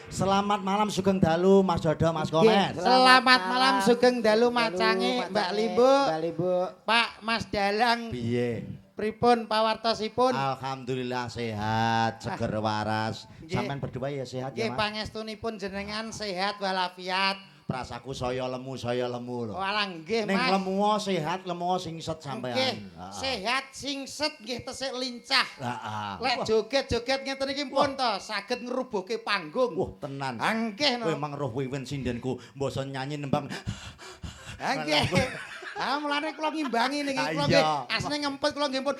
Selamat malam Sugeng Dalu Mas Dodo Mas Komen. Selamat malam Sugeng Dalu Macange Mbak Limbu. Mbak Limbu. Pak Mas Dalang. Piye? Pripun pawartosipun? Alhamdulillah sehat, seger waras. Sampean berdua ya sehat ya Nggih Mas. pangestunipun jenengan sehat walafiat. Prasaku saya lemu lho. Walah nggih Ning Mas. lemu sehat, lemu singset sampean. Nggih, sehat singset nggih tesih lincah. Heeh. Lek joget-joget ngeten iki pun to saged ngrubuhke panggung. Wah, tenan. Nggih Kowe no. emang roh wiwin sindenku, mbasa nyanyi nembang. Nggih. Mulane kula ngimbangi niki kula nggih asne ngempet kula nggih pun.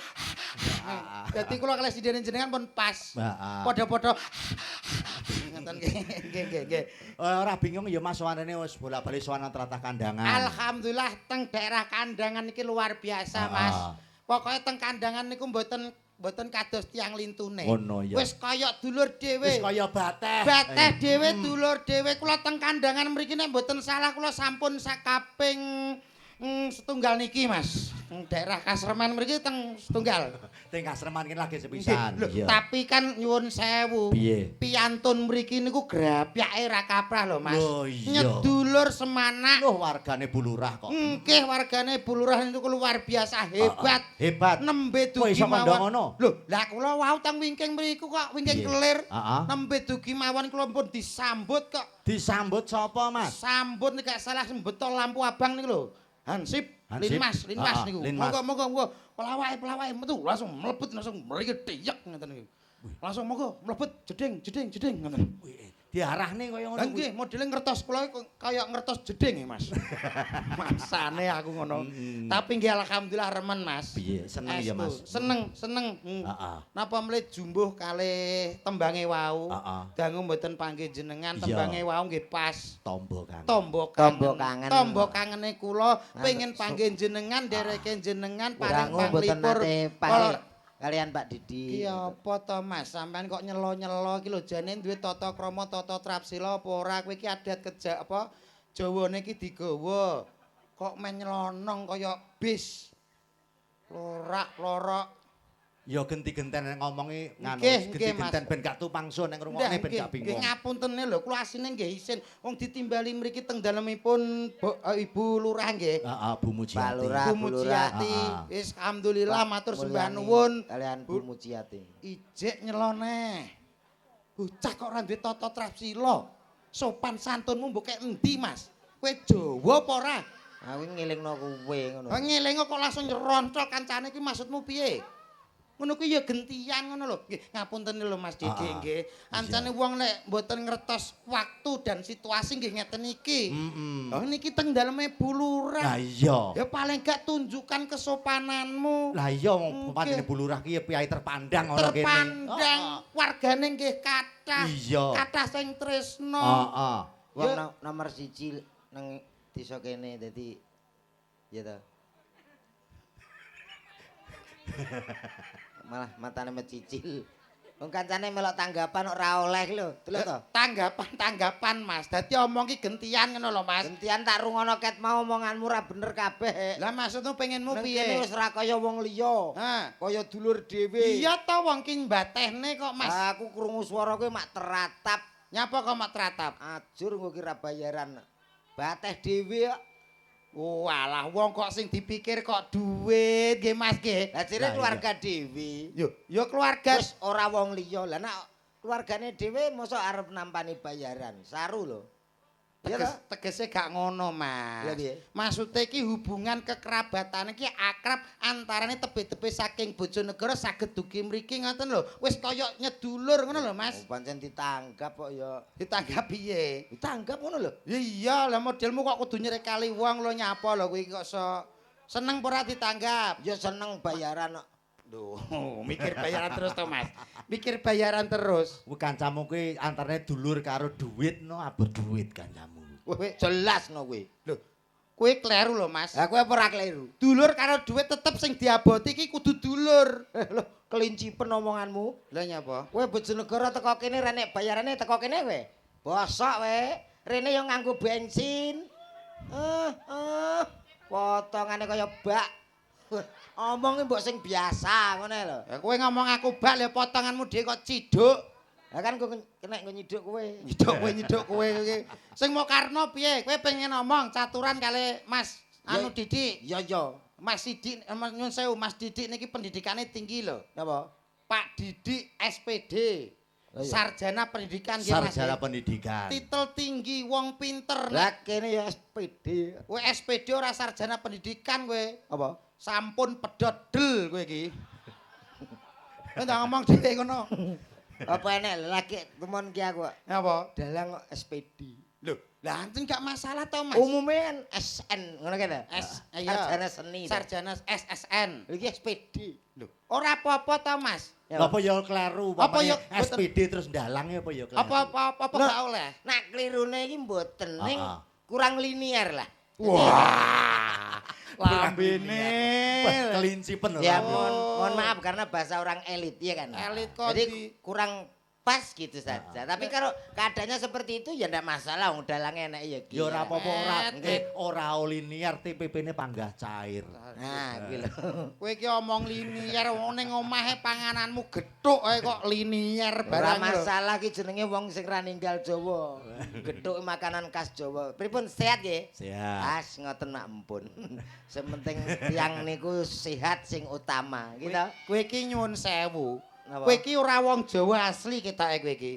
Dadi kula kalih sinden jenengan pun pas. Padha-padha ngoten nggih. Ora bingung ya Mas sowanene wis bolak-balik sowan tratah kandangan. Alhamdulillah teng daerah kandangan niki luar biasa Mas. Pokoke teng kandangan niku mboten kados tiang lintune. Wis kaya dulur dhewe. Wis kaya bateh. Bateh dhewe dulur dhewe kula teng kandangan mriki nek mboten salah kula sampun sakaping setunggal niki Mas. Daerah Kasreman mriki teng setunggal. Teng Kasreman ki lagi sepisan. Tapi kan nyuwun sewu. Piantun mriki niku grapyake ra kaprah lho Mas. Nyedulur semanak. Loh wargane Bulurah kok. Nggih wargane Bulurah niku luar biasa hebat. Hebat. Nembe dugi mawon. Lho, lah kula wau teng wingking mriku kok wingking kelir. Nembe dugi mawon kula pun disambut kok. Disambut sapa Mas? Sambut nek gak salah sembetol lampu abang niku lho. Hansip, Linmas niku. Monggo, pelawake metu langsung mlebet langsung mriki tiyek ngoten niku. Langsung monggo mlebet jeding ngoten. Diarahne kaya ngono. Nggih, modele ngertos kula kaya ngertos jeding Mas. Masane aku ngono. Tapi nggih alhamdulillah remen Mas. Piye, seneng ya Mas? Seneng. Napa mlih jumbuh kalih tembange wau. Dangu mboten panggih jenengan tembange wau nggih pas. Tombo kangen. Tombo kangene kula pengen panggih jenengan dereke jenengan paring panglipur. Kalian Pak Didi. Ki apa to Mas, sampean kok nyelo-nyelo iki lho jane duwe tata krama tata trapsila apa ora kowe iki adat kejak apa Jawane iki digawa. Kok men nyelonong kaya bis. Lorak-lorok. Ya genti-genten ngomongi nganu genti-genten ben gak tupangsun nek ngrungokne ben gak bingung. Nggih ngapuntene lho kula asine nggih isin wong ditimbali mriki teng dalemipun Ibu Lurah nggih. Heeh, Bu Mujiati. Bu Mujiati. Wis alhamdulillah matur sembah nuwun kalian Bu Mujiati. Ijik nyelone. Bocah kok ora duwe tata trapsila. Sopan santunmu mbok kek endi Mas? Kowe Jawa apa ora? Aku ngelingno kowe ngono. Ngelingo kok langsung nyeroncol kancane iki maksudmu piye? Ngono kuwi ya gentian ngono lho. Nggih, ngapunten lho Mas Didi nggih. Ancane wong nek mboten ngertos waktu dan situasi nggih ngeten iki. Oh niki teng daleme Bulurah. Lah iya. Ya paling gak tunjukkan kesopananmu. Lah iya wong pancene Bulurah ki piyai terpandang ana kene. Terpandang. Wargane nggih kathah. Iya. Kathah sing tresno. Heeh. Wong nomor 1 nang desa kene dadi ya ta. Malah matane mecicil. Wong kancane melok tanggapan ora oleh lho. Delok to. Tanggapan Mas. Dadi omong ki gentian ngono lho Mas. Gentian tak rungono ket mau omonganmu ora bener kabeh. Lah maksudmu pengenmu piye? Kene wis ora kaya wong liya. Kaya dulur dhewe. Iya to wong ki mbatehne kok Mas. Aku krungu swara kowe mak teratap. Nyapa kok mak teratap? Ajur engko ki ra bayaran. Bateh dhewe kok. Walah wong kok sing dipikir kok duit nggih Mas nggih. Lah jere keluarga dhewe. Yo keluarga wis ora wong liya. Lah nek keluargane dhewe mosok arep nampani bayaran. Saru lho. Tegese gak ngono Mas. Maksude iki hubungan kekerabatan iki akrab antarane tebe-tebe saking Bojonegoro saged dugi mriki ngoten lho. Wis kaya nyedulur ngono lho Mas. Pancen ditanggap kok ya. Ditanggap piye? Ditanggap ngono lho. Iya, lah modelmu kok kudu nyerek kali wong lho nyapa lho kowe kok seneng ora ditanggap? Ya seneng bayaran kok. Duh, mikir bayaran terus to Mas. Mikir bayaran terus. Kuwi kancamu kuwi antarane dulur karo duit no abot duit kancamu. Weh jelas no kowe. Lho, kowe kleru lho Mas. Lah kowe apa ora kleru? Dulur karo duit tetep sing diaboti iki kudu dulur. Lho, kelincipen omonganmu. Lah nyapa? Kowe Bojonegoro teko kene renek bayarane teko kene kowe. Bosok kowe. Rene yo nganggo bensin. Potongane kaya bak. Omongnya mbok sing biasa ngono lho. Ya kowe ngomong aku bak lho potonganmu dhewe kok ciduk. Lah kan kok kena nyiduk kowe. Nyiduk kowe iki. Sing mau karno piye? Kowe pengen ngomong caturan kali Mas anu Didik. Iya. Mas Didik, nyun sewu Mas Didik niki pendidikane tinggi lho. Napa? Pak Didik SPD. Sarjana pendidikan nggih Mas. Sarjana pendidikan. Titel tinggi, wong pinter. Lah kene ya SPD. Kowe SPD ora sarjana pendidikan kowe. Apa? Sampun pedhot del kowe iki. Kowe ndak ngomong dhewe ngono. Apa enek lagi temen ki aku. Apa? Dalang kok SPD. Lho, lah anten gak masalah to Mas. Umume kan SN ngono kan. Sarjana seni. Sarjana SSN. Iki SPD. Lho, ora apa-apa to Mas. Apa ya kleru Apa ya SPD terus dalang ya apa ya kleru. Apa gak oleh. Nak klirune iki mboten ning kurang linier lah. Wah. Lambene. Kelincipen lho. Ya mohon maaf karena bahasa orang elit ya kan. Elit kok jadi kurang pas gitu saja. Tapi kalau keadaannya seperti itu ya ndak masalah wong dalange enak ya. Ya ora apa-apa ora linier TPP-ne panggah cair. Nah, kuwi lho. Kowe iki omong linier wong ning omahe pangananmu gethuk ae kok linier Ora barang. masalah ki jenenge wong sing ra ninggal Jawa. Gethuk makanan khas Jawa. Pripun sehat nggih? Sehat. As ngoten mak empun. Sing penting tiyang niku sehat sing utama, gitu. Kowe iki nyuwun sewu. Napa? Kowe iki ora wong Jawa asli ketoke kowe iki.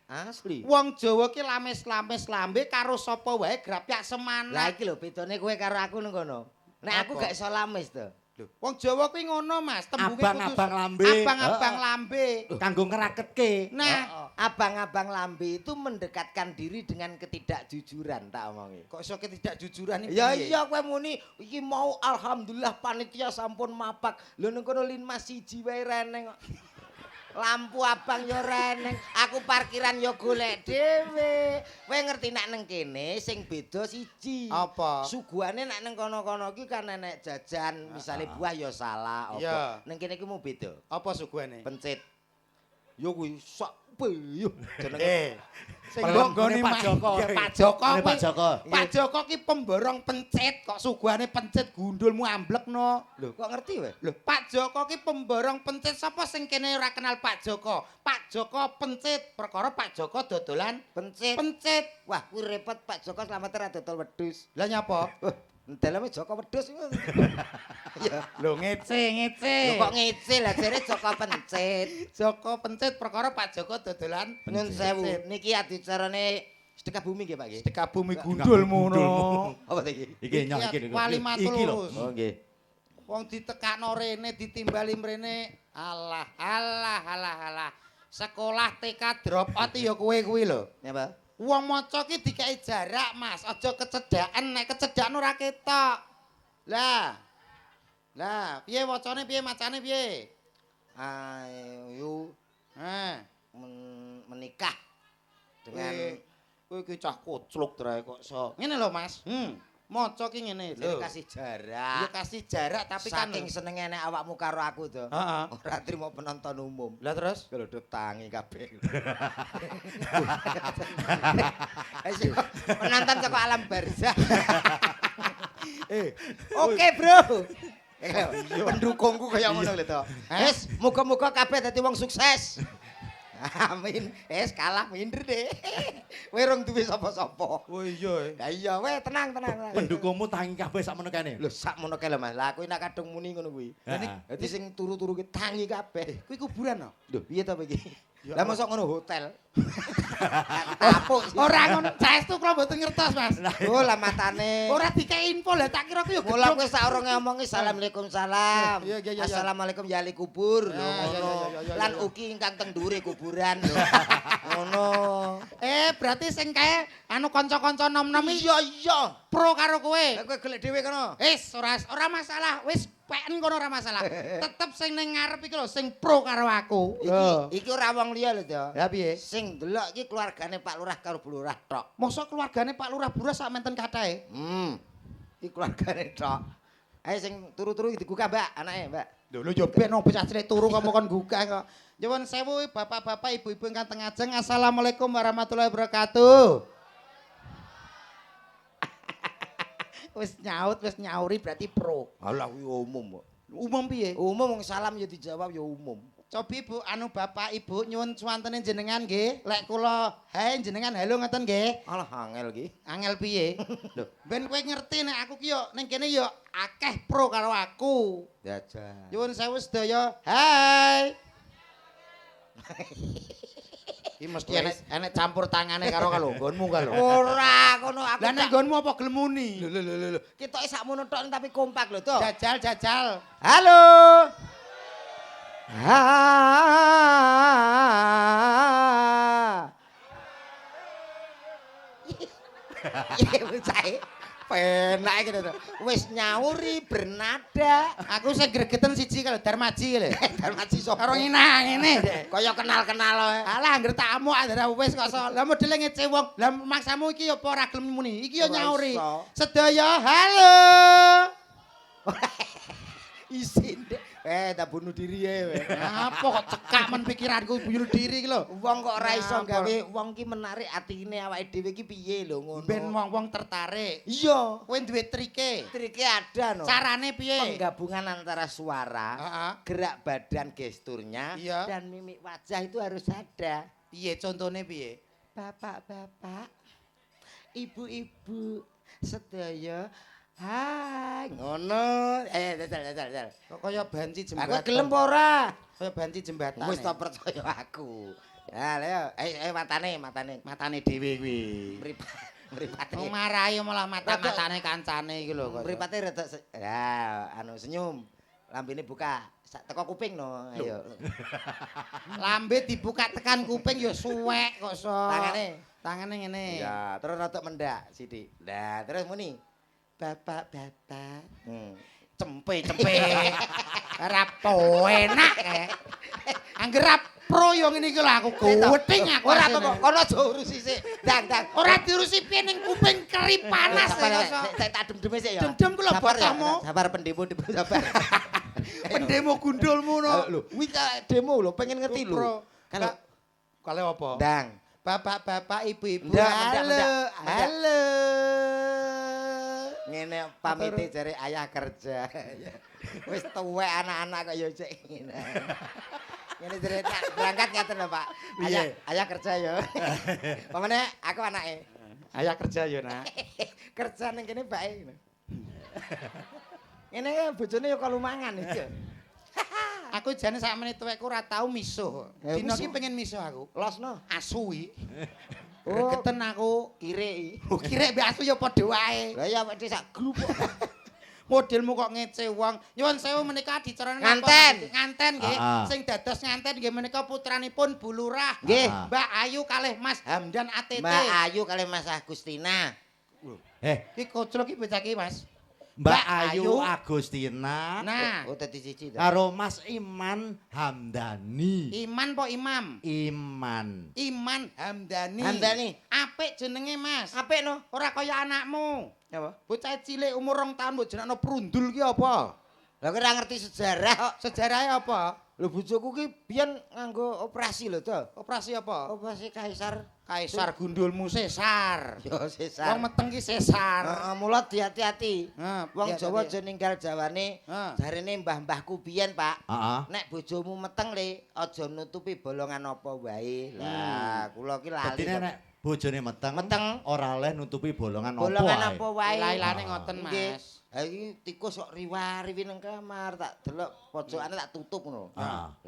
Asli. Wong Jawa ki lamis-lamis lambe karo sapa wae grapyak Lah semanak. iki lho bedane kowe karo aku ning kono. Nek aku Apa? gak iso lamis to. Lho, wong Jawa kuwi ngono Mas, tembunge Abang-abang lambe. Abang-abang lambe. Kanggo ngeraketke. Nah, Abang-abang lambe itu mendekatkan diri dengan ketidakjujuran tak omongi. kok iso ketidakjujuran iki? Ya piye? iya kowe muni iki mau alhamdulillah panitia sampun mapak. Lho ning kono lin Mas siji wae reneng kok. Lampu abang yo reneng, aku parkiran yo golek dhewe. Kowe ngerti nek nang kene sing beda siji. Apa? Suguhane nek nang kono-kono iki kan enek jajan, misale buah yo salah Iya. apa. Nang kene iki mau beda. Apa suguhane? Pencit. Yo kuwi sak yo jenenge. Sing Pelonggone nggone Pak Joko. Ya, Pak Joko. Ini Pak kuwi- Joko. Pak Joko ki pemborong pencit kok suguhane pencit gundulmu amblekno. Lho, kok ngerti wae? Lho, Pak Joko ki pemborong pencit sapa sing kene ora kenal Pak Joko? Pak Joko pencit, perkara Pak Joko dodolan Pencit. pencit. Wah, kuwi repot Pak Joko slamet ra dodol wedhus. Lah nyapa? Dalamnya Joko wedhus. Ya. Lho ngece. Lho kok ngecil lah jare Joko pencit. Joko pencit perkara Pak Joko dodolan Nyun sewu, niki adicarane sedekah bumi nggih Pak nggih. Sedekah bumi gundulmu no. Apa ta iki? Iki nyok iki. Wali matur Iki lho. lurus. Oh nggih. Wong ditekakno rene ditimbali mrene. Alah. Sekolah TK drop out ya kowe kuwi lho. Napa? Wong maca ki dikei jarak, Mas. Aja kecedhaken, nek kecedhaken ora ketok. Lah. Piye wacane piye macane piye? Ayo menikah dengan kowe iki cah kocluk trae kok iso. Ngene lho, Mas. Maca ki ngene lho. kasih jarak. Ya kasih jarak tapi kan Saking senenge nek awakmu karo aku to. Heeh. Ora trimo penonton umum. Lah terus Gelodok tangi kabeh. Penonton teko alam barzah. Oke, Bro. Pendukungku kaya ngono lho to. Wis, muga-muga kabeh dadi wong sukses. Amin. Kalah minder deh. Kowe rong duwe sapa-sapa. Oh iya. Lah iya, weh tenang. Pendukungmu tangi kabeh sakmono kene. Lho, sakmono kae lho Mas. Lah aku nek kadung muni ngono kuwi. Dadi sing turu-turu ki tangi kabeh. Kuwi kuburan no? Lho, piye to iki? Lah mosok ngono hotel. Tapuk sih. Ora ngono, saestu kula mboten ngertos, Mas. Oh, lah matane. Ora dikei info lah, tak kira ku ya Mula gedhong. kowe sak urunge ngomongi assalamualaikum salam. Iya. Assalamualaikum ya ahli kubur. Lho ngono. Iya. Lan ugi ingkang teng dhuwure kuburan. Lho. Ngono. Berarti sing kae anu kanca-kanca nom-nom iki Iya. pro karo kowe. Lah kowe golek dhewe kono. Wis ora masalah, wis peken kono ora masalah. Tetep sing ning ngarep iki lho sing pro karo aku. Iki ora wong liya lho, To. Ya piye? Sing delok iki keluargane Pak Lurah karo Bu Lurah tok. Mosok keluargane Pak Lurah Burah sak menten kathahe. Iki keluargane tok. Ayo sing turu-turu iki digugah, Mbak, anake, Mbak. Lho yo ben opo bocah cilik turu kamu kon gugah kok. Nyuwun sewu bapak-bapak, ibu-ibu ingkang teng ajeng. Assalamualaikum warahmatullahi wabarakatuh. Wis nyauri berarti pro. Alah kuwi umum kok. Umum piye? Umum wong salam ya dijawab ya umum. Cobi Bu, anu Bapak Ibu nyuwun suwantene jenengan nggih. Lek kula hae jenengan halo ngoten nggih. Alah angel iki. Angel piye? Lho, ben kowe ngerti nek aku ki yo ning kene yo akeh pro karo aku. Jajan. Nyuwun sewu sedaya. Hai. Iki mesti enek campur tangane karo nggonmu ka lho. Ora ngono aku. Lah nek nggonmu apa gelem muni? Lho. Ketoke sakmono tok tapi kompak lho to. Jajal. Halo. Iya bocah. Penak gitu to. Wis nyauri bernada. Aku sing gregeten siji karo Darmaji lho. Darmaji sapa? Karo nginang ngene. Kaya kenal-kenal wae. Alah anggere tamu andara wis kok so. Lah modele ngece wong. Lah maksamu iki apa ora gelem muni? Iki yo nyauri. Sedaya halo. Isin dek. Tak bunuh diri ya. Apa kok cekak men pikiranku bunuh diri iki lho. Wong kok ora iso gawe wong ki menarik atine awake dhewe ki piye lho ngono. Ben wong-wong tertarik. Iya. Kowe duwe trike. Trike ada no. Carane piye? Penggabungan antara suara, gerak badan gesturnya dan mimik wajah itu harus ada. Piye contone piye? Bapak-bapak, ibu-ibu, sedaya hai ngono dal. Kok kaya banci jembatan. Aku gelem apa ora? Kaya banci jembatan. Wis tak percaya aku. Ya lho, matane dhewe kuwi. Mripate. Marahi malah matane kancane iki lho kok. Mripate rada anu senyum. Lambene buka. Sak teko kuping no. Ayo. Lambe dibuka tekan kuping ya suwek kok so. Tangane ngene. Ya, terus rada mendak sithik. Lah, terus muni. Bapak-bapak. Cempe. Rapo enak Angger pro yo ngene iki lho aku kuweting aku. Ora apa kono aja urusi sik. Dang. Ora diurusi piye ning kuping keri panas Saya tak dem-deme sik ya. Dem kula botohmu. Sabar pendemo sabar. Pendemo gundulmu no. Lho, kuwi demo lho pengen ngerti lho. Kale apa? Dang. Bapak-bapak, ibu-ibu. Halo. Ngene pamite jare ayah kerja. Wis tuwek anak-anak kok ya cek ngene. Ngene jare tak berangkat ngaten lho, Pak. Ayah kerja ya. Pamane aku anake. Ayah kerja ya, Nak. Kerja ning kene bae. Ngene bojone ya kalau mangan iki. Aku jane sakmene tuwekku ora tau misuh. Dina iki pengen misuh aku. Losno Asu iki. Gregeten aku kirek. Kirek mbek asu ya padha wae. Lah ya awake sak grup. Modelmu kok ngece wong. Nyuwun sewu menika dicarane nganten nggih. Sing dados nganten nggih menika putranipun Bu Lurah. Nggih. Mbak Ayu kalih Mas Hamdan ATT. Mbak Ayu kalih Mas Agustina. Iki koclok iki bocah iki, Mas. Mbak Ayu Agustina. Nah, dadi siji to. Karo Mas Iman Hamdani. Iman po Imam? Iman Hamdani. Apik jenenge, Mas. Apik no. Ora kaya anakmu. Apa? Bocah cilik umur 2 tahun mbok jenengno Prundul ki apa? Lah kowe ora ngerti sejarah kok. Sejarahe apa? Lho bojoku ki biyen nganggo operasi lho to. Operasi apa? Operasi kaisar. Kaisar gundulmu sesar. Yo sesar. Wong meteng ki sesar. Heeh, mula hati-hati. Wong Jawa aja ninggal Jawane. Jarene mbah-mbahku biyen, Pak. Nek bojomu meteng le, aja nutupi bolongan apa wae. Lah, kula ki lali. Dadi nek bojone meteng ora oleh nutupi bolongan apa wae. Bolongan apa wae. Lailane ngoten, Mas. Ha iki tikus kok riwari nang kamar tak delok pojokane tak tutup ngono.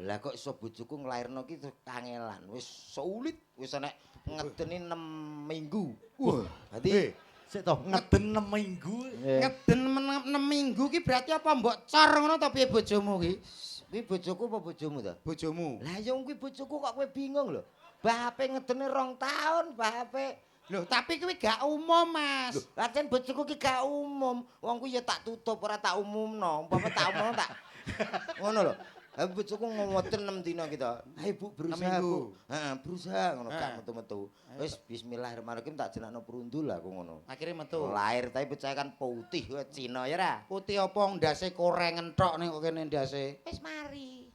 Lah kok iso bojoku nglairno ki kangelan. Wis sulit, wis nek ngedeni 6 minggu. Wah, berarti sik to ngeden 6 minggu. Ngeden 6 minggu ki berarti apa mbok cor ngono to piye bojomu ki? Kuwi bojoku apa bojomu to? Bojomu. Lah yo kuwi bojoku kok kowe bingung lho. Bape ngedene 2 tahun, bape. Lho, tapi kuwi gak umum, Mas. Lho, latihan bojoku ki gak umum. Wong kuwi ya tak tutup ora tak umumno. Umpama tak umumno tak ngono lho. Ha bojoku ngomoten 6 dina kita. Ayo Bu berusaha Bu. Heeh, berusaha ngono gak metu-metu. Wis bismillahirrahmanirrahim tak jenakno Prundul aku ngono. Akhire metu. Lahir tapi percaya kan putih kowe Cina ya ra. Putih apa ndase korengen tok ning kok kene ndase. Wis mari.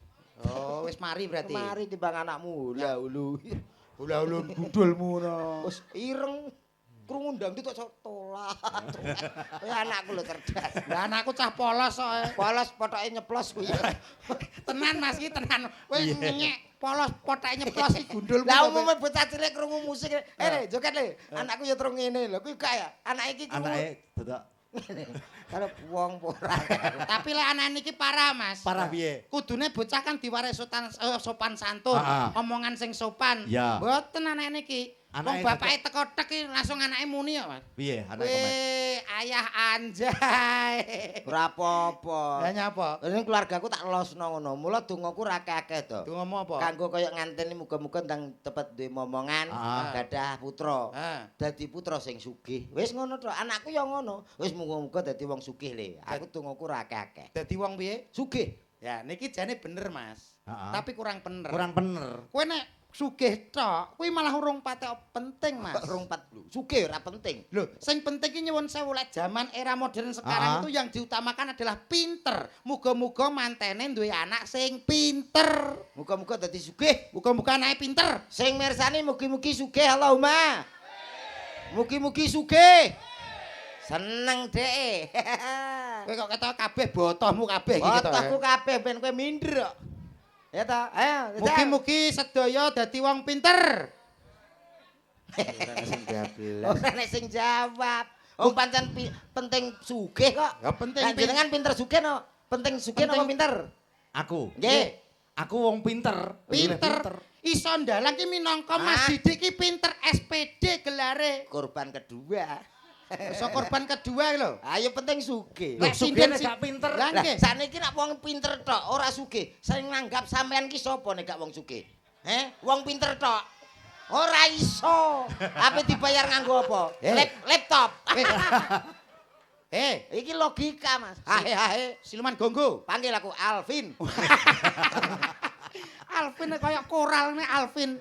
Oh, wis mari berarti. Mari timbang anakmu. Lah ulu. Ula-ulun gundulmu ngono. Wis ireng. krungu dangdut kok tolah. Kaya anakku lho cerdas. Lah anakku cah polos kok. Polos potoke nyeplos kuwi. Tenan Mas iki tenan. Kowe nyek polos potoke nyeplos iki gundul. Lah umume bocah cilik krungu musik. Le joget le. Anakku ya terus ngene lho. Kuwi kaya anake iki krungu. Anake dadak Karo wong ora. Tapi lek anake iki parah Mas. parah piye? Kudune bocah kan diwaris sopan santun, omongan sing sopan. Mboten anake niki. Wong bapake teko tek iki langsung anake muni kok, Mas. Piye anake kok? Ayah anjay. Ora apa-apa. Lah nyapa? Ini keluargaku tak losno ngono. Mula dongaku ra akeh-akeh to. Dongamu apa? Kanggo kaya nganteni muga-muga ndang cepet duwe momongan, gadah putra. Dadi putra sing sugih. Wis ngono tok. Anakku ya ngono. Wis muga-muga dadi wong sugih le. Aku dongaku ra akeh-akeh. Dadi wong piye? Sugih. Ya niki jane bener Mas. Tapi kurang bener. Kurang bener. Kowe nek sugih tok, kuwi malah urung patek penting, Mas. Urung pat lho. Sugih ora penting. Loh, sing penting ki nyuwun sewu lek zaman era modern sekarang itu yang diutamakan adalah pinter. Muga-muga mantene duwe anak sing pinter. Muga-muga dadi sugih. Muga-muga anake pinter. Sing mirsani mugi-mugi sugih Allahumma. Mugi-mugi sugih. Seneng dek. Kowe kok ketok kabeh botohmu kabeh iki to. Botohku kabeh ben kowe minder kok. Ya ta, ayo. Mugi-mugi sedaya dadi wong pinter. Ora nek sing jawab. Oh pancen penting sugih kok. Ya penting. Jenengan pinter sugih no. Penting sugih napa pinter? Aku. Nggih. Aku wong pinter. Pinter. Iso ndalang ki minangka Mas Didik ki pinter SPD gelare. Korban kedua. Iso korban kedua lho. Ayo penting sugih. Lek sugih nek gak pinter. Lah sakniki nek wong pinter tok ora sugih. Sing nanggap sampean ki sapa nek gak wong sugih? Wong pinter tok. Ora iso. Ape dibayar nganggo apa? Laptop. Iki logika, Mas. Hahe. Siluman gonggo. Panggil aku Alvin. Alvin kaya koral nek Alvin.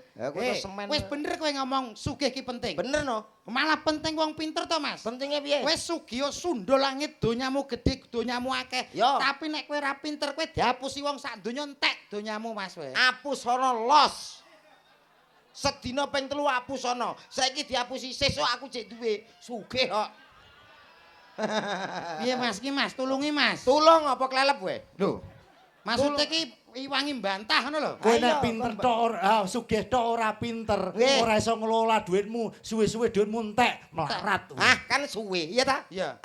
Wis bener kowe ngomong sugih ki penting. Bener no. Malah penting wong pinter to, Mas. Pentingnya piye? Kowe sugih sundul langit donyamu gedhe, donyamu akeh. Tapi nek kowe ora pinter kowe dihapusi wong sak donya entek donyamu, Mas kowe. Apus ana los. Sedina ping 3 apus ana. Saiki dihapusi sesuk aku jek duwe sugih kok. Piye Mas ki Mas, tulungi Mas. Tulung apa klelep kowe? Lho. Maksudnya ki iwangi bantah ngono lho. Kowe nek pinter tok ora sugih tok ora pinter, ora iso ngelola dhuwitmu, suwe-suwe dhuwitmu entek, melarat. Kan suwe, iya ta? Iya.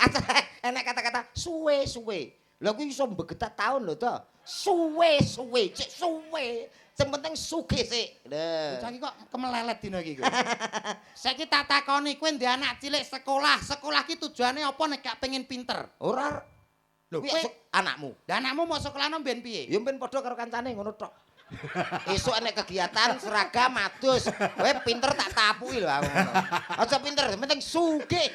Enek kata-kata suwe-suwe. Lha kuwi iso mbegetak taun lho to. Suwe-suwe, cek suwe. Sing penting sugih sik. Lho. Bocah iki kok kemelelet dina iki kowe. Saiki tak takoni kowe ndek anak cilik sekolah. Sekolah ki tujuane apa nek gak pengen pinter? Ora. Lho, kowe anakmu. Lah anakmu mau sekolahno mben piye? Ya mben padha karo kancane ngono tok. Esuk enek kegiatan seragam adus. Kowe pinter tak tapuki lho aku ngono. Aja pinter, penting sugih.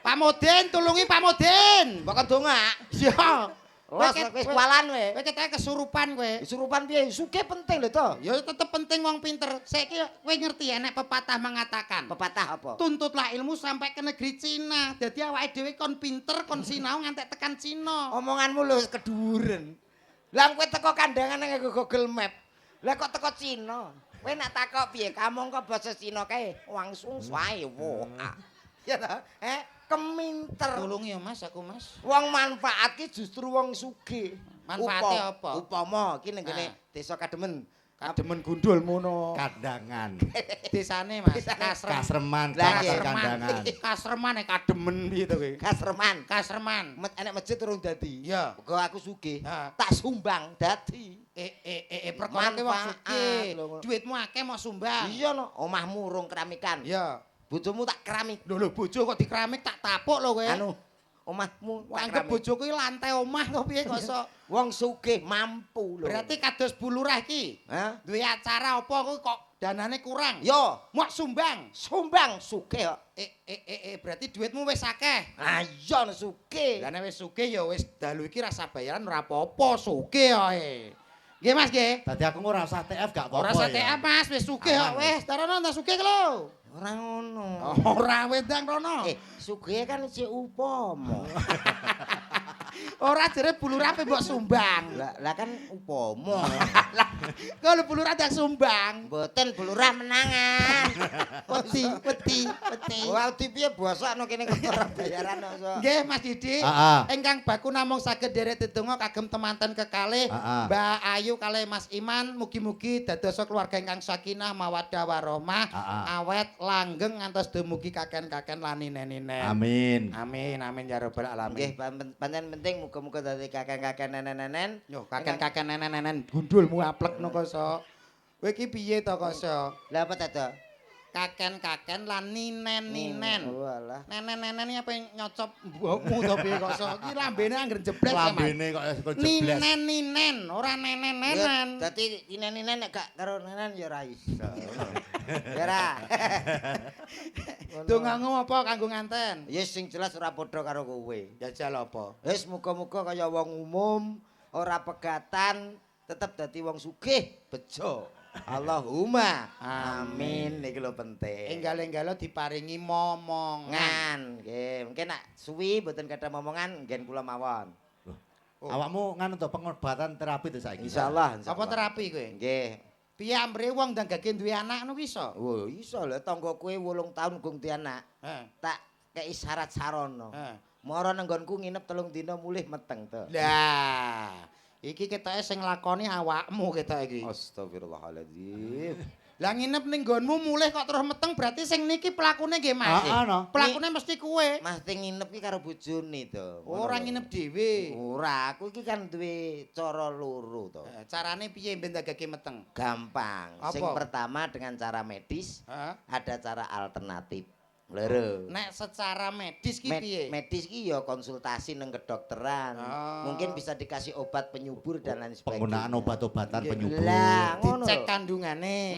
Pak Modin, tulungi Pak Modin. Mbok dongak. Ya. Wis kualan kowe. Kowe ketake kesurupan kowe. Kesurupan piye? Sugih penting lho to. Ya tetep penting wong pinter. Saiki kowe ngerti enek pepatah mengatakan. Pepatah apa? Tuntutlah ilmu sampai ke negeri Cina. Dadi awake dhewe kon pinter, kon sinau ngantek tekan Cina. Omonganmu lho wis keduren. Lah kowe teko kandangan nang Google Map. Lah kok teko Cina? Kowe nak takok piye? Kamong kok basa Cina kae langsung wae wo. Ya ta? Keminter. Tulungi ya Mas, aku Mas. Wong manfaat ki justru wong sugih. Manfaate apa? Upama iki ning kene Desa Kademen. Kademen gundul mono. Kandangan. Desane Mas, Kasreman, kandangan. Kasreman nek kademen piye to kowe? Kasreman. Enek masjid urung dadi. Iya. Muga aku sugih. Tak sumbang dadi. Perkara wong sugih. Duitmu akeh mau sumbang. Iya no, omahmu urung keramikan. Iya. Bojomu tak keramik. Lho bojo kok dikeramik tak tapuk lho kowe. Anu, omahmu tak anggap keramik. bojoku iki lantai omah to piye kok iso. Wong sugih mampu lho. Berarti kados bulurah iki. Duwe acara apa kok danane kurang? Yo, Mok sumbang. Sumbang sugih kok. Berarti duitmu wis akeh. Ah iya sugih. Lah nek wis sugih ya wis dalu iki rasa bayaran ora apa-apa, sugih ae. Nggih Mas nggih. Dadi aku ora usah TF gak apa-apa. Ora usah TF Mas, wis sugih kok wis. Tarono tak sugih lho. Ora ngono. Ora wedang rono. Sugih kan isih upama. Ora jere bulur ape mbok sumbang. Lah kan upama. Kalau Bu Lurah tak sumbang. Mboten Bu Lurah menangan. Wedi. Wah, piye bosokno kene kok bayaran kok. Nggih Mas Didi. Ingkang baku namung saged derek dedonga kagem temanten kekalih Mbak Ayu kalih Mas Iman mugi-mugi dadosa keluarga ingkang sakinah mawaddah warahmah awet langgeng ngantos dumugi kaken-kaken lan ninen-ninen. Amin. Amin ya rabbal alamin. Nggih pancen penting muga-muga dadi kakek-kakek nenen-nenen. Yo kaken-kaken nenen-nenen gundulmu aplekno koso. Kowe iki piye to koso? Lah apa to? Kaken-kaken lan ninen-ninen. Walah. Nenen-nenen iki apa nyocop mbokmu to piye koso? Iki lambene angger jebles ya, Mas. Lambene kok jebles. Ninen-ninen, ora nenen-nenen. Dadi nenen-nenen nek gak karo nenen ya ora iso. Ya ora. Dongamu apa kanggo nganten? Ya sing jelas ora padha karo kowe. Jajal apa? Wis muga-muga kaya wong umum, ora pegatan, tetep dadi wong sugih, bejo. Allahumma amin niki lho penting. Enggal-enggalo diparingi momongan. Nggih, mungkin nak suwi mboten kada momongan nggen kula mawon. Awakmu nganu to pengobatan terapi to saiki. Insyaallah. Apa terapi kowe? Nggih. Piye ambre wong ndang gage duwe anak ngono iso? Oh, iso lho tangga kowe 8 taun gung duwe anak. Tak kei syarat sarana. Mara nenggonku nginep 3 dina mulih meteng to. Lah, iki ketoke sing lakoni awakmu ketok iki. Astagfirullahaladzim. Lah nginep ning nggonmu mulih kok terus meteng berarti sing niki pelakune nggih Mas. Pelakune mesti kowe. Mas teng nginep ki karo bojone to. Ora nginep dhewe. Ora, aku iki kan duwe cara loro to. Carane piye ben dagake meteng? Gampang. Apa? Sing pertama dengan cara medis, ada cara alternatif. Loro. Nek secara medis ki piye? Medis ki ya konsultasi nang kedokteran. Mungkin bisa dikasih obat penyubur dan lain sebagainya. Penggunaan obat-obatan penyubur. Lah, ngono. Dicek kandungane.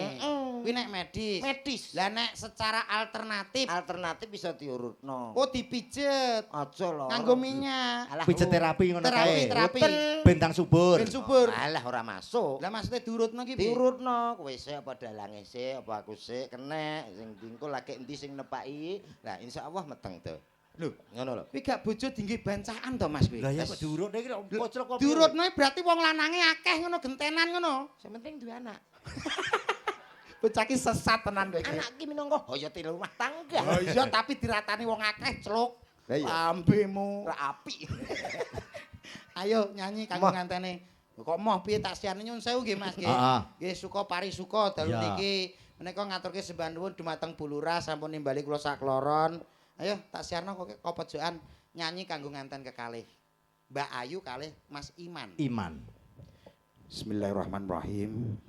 Kuwi nek medis. Medis. Lah nek secara alternatif. Alternatif bisa diurutno. Oh dipijet. Aja lho. Nganggo minyak. Alah, Pijet terapi ngono kae. Terapi. Bentang subur. Ben subur. Alah ora masuk. Lah maksudnya diurutno ki piye? Diurutno, kowe sik apa dalange sik, apa aku sik kenek, sing dingkul lagi endi sing nepaki. Lah insyaallah meteng to. Lho, ngono lho. Kuwi gak bojo dinggi bancaan to Mas kuwi. Lah ya kok diurutne iki kocrok kok. Diurutno berarti wong lanange akeh ngono gentenan ngono. Sing penting duwe anak. Bocah ki sesat tenan kowe. Anak ki minangka hayate rumah tangga. Oh iya tapi diratani wong akeh celuk. Lah iya. Ambemu Ora apik. Ayo nyanyi kanggo ngantene. Kok moh piye tak siane nyun sewu nggih Mas nggih. Nggih suka parisuka dalu niki menika ngaturke sembah nuwun dumateng Bu Lurah sampun nimbali kula sakloron. Ayo tak siarno kok pojokan nyanyi kanggo nganten kekalih. Mbak Ayu kalih Mas Iman. Iman. Bismillahirrahmanirrahim.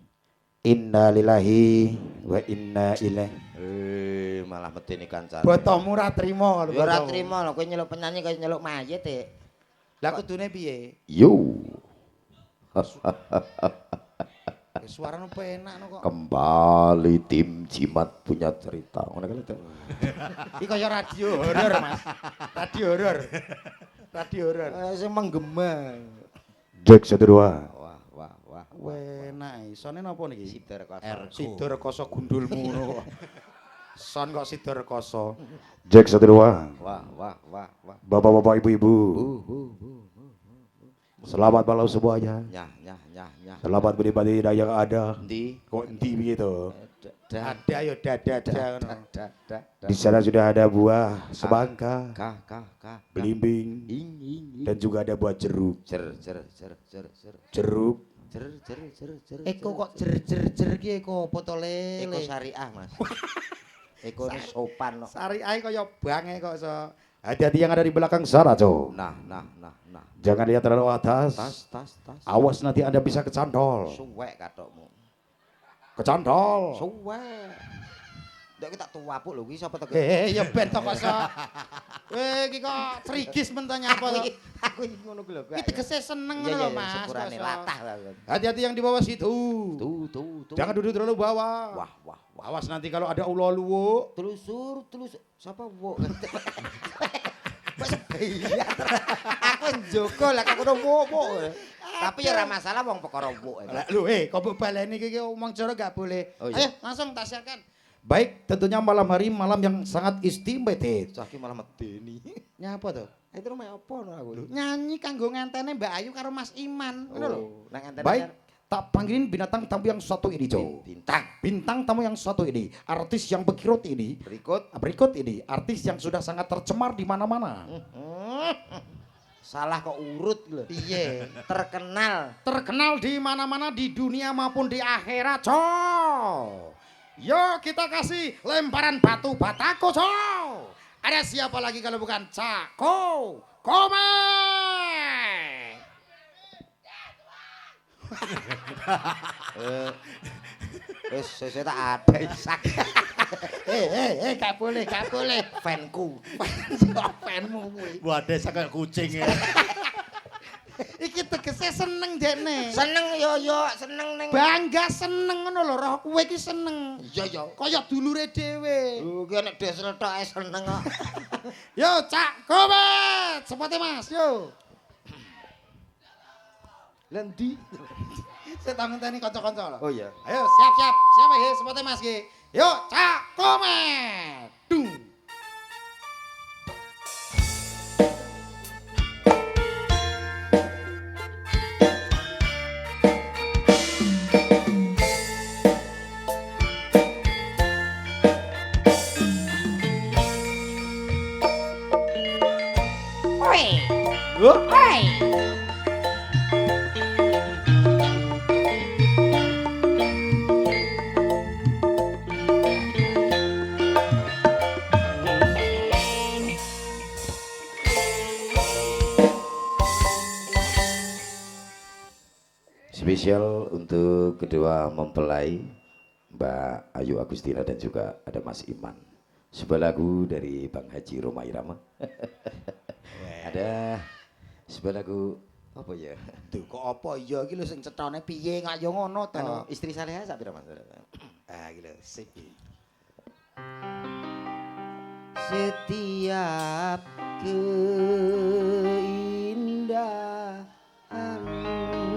Inna lillahi wa inna ilaihi. Malah medeni kancane. Botomu ora trima kalau ya ora trima lho kowe nyeluk penyanyi kaya nyeluk mayit e. Lah kudune piye? Yo. Suarane penak kok. Kembali tim Jimat punya cerita. Ngono kan itu. Iki kaya radio horor, Mas. Radio horor. Radio horor. Sing menggema. Jack 1 2. Wah. Enak. Isone napa niki? Sidor Koso gundulmu ngono kok. Son kok Sidor Koso. Jack 1 2. Wah. Bapak-bapak, ibu-ibu. Selamat malam semuanya. Nyah. Selamat menikmati hidangan yang ada. Endi? Kok endi begitu? Ada yo dada ngono. Di sana sudah ada buah semangka, Kah. belimbing, Ing. dan juga ada buah jeruk. Jeruk. Eko kok jer ki eko potole. Eko syariah, Mas. Eko ini sopan no. Syariah kaya bange kok so. Hati-hati yang ada di belakang sana, Cok. Nah. Jangan lihat terlalu atas. Tas. Awas nanti Anda bisa kecantol. Suwek katokmu. Kecantol. Suwek. Ndak kita tuwapuk lho kuwi sapa to? Ya ben to kok so. Iki kok frigis men to nyapa to. Aku iki ngono ku lho. Iki tegese seneng ngono lho Mas. Sepurane latah. Hati-hati yang di bawah situ. Tuh. Jangan duduk terlalu bawah. Wah. Awas nanti kalau ada ulo luwo. Telusur. Siapa wo? Iya. Aku njogo lah aku wo. Tapi ya ora masalah wong perkara wo. Lho kok mbok baleni iki omong cara gak boleh. Oh, iya. Ayo langsung tak siarkan. Baik, tentunya malam hari malam yang sangat istimewa. Caki malah medeni. Nyapa to? Itu rumah apa no aku? Nyanyi kanggo ngantene Mbak Ayu karo Mas Iman. Ngono lho. Nang antene. Baik, Tak panggilin binatang tamu yang satu ini, Jo. Bintang tamu yang satu ini, artis yang berkirut ini. Berikut ini, artis yang sudah sangat tercemar di mana-mana. Salah kok urut lho. Piye? Terkenal di mana-mana di dunia maupun di akhirat, Jo. Yo, kita kasih lemparan batu batako, Jo. Ada siapa lagi kalau bukan Cako Komeng? Saya tak ada isak. Gak boleh. Fanku. Fanmu kuwi. Waduh, kayak kucing ya. Iki tegese seneng dekne. Seneng yo seneng ning. Bangga seneng ngono lho, roh kowe iki seneng. Iya. Kaya dulure dhewe. Ki nek desel tok seneng kok. Yo, Cak Komet, sepote Mas, yo. Lendi. Saya tak ngenteni kanca-kanca lho. Oh iya. Ayo, siap. Siapa ya sepote Mas ki? Yo, Cak Komet. Dung. Spesial untuk kedua mempelai Mbak Ayu Agustina dan juga ada Mas Iman. Sebuah lagu dari Bang Haji Roma Irama. Ada sebuah lagu apa ya? Duh, kok apa ya iki lho sing cethone piye kok yo ngono to. Anu, istri Saleha sak pira Mas? Ah, iki lho sip. Setiap keindahan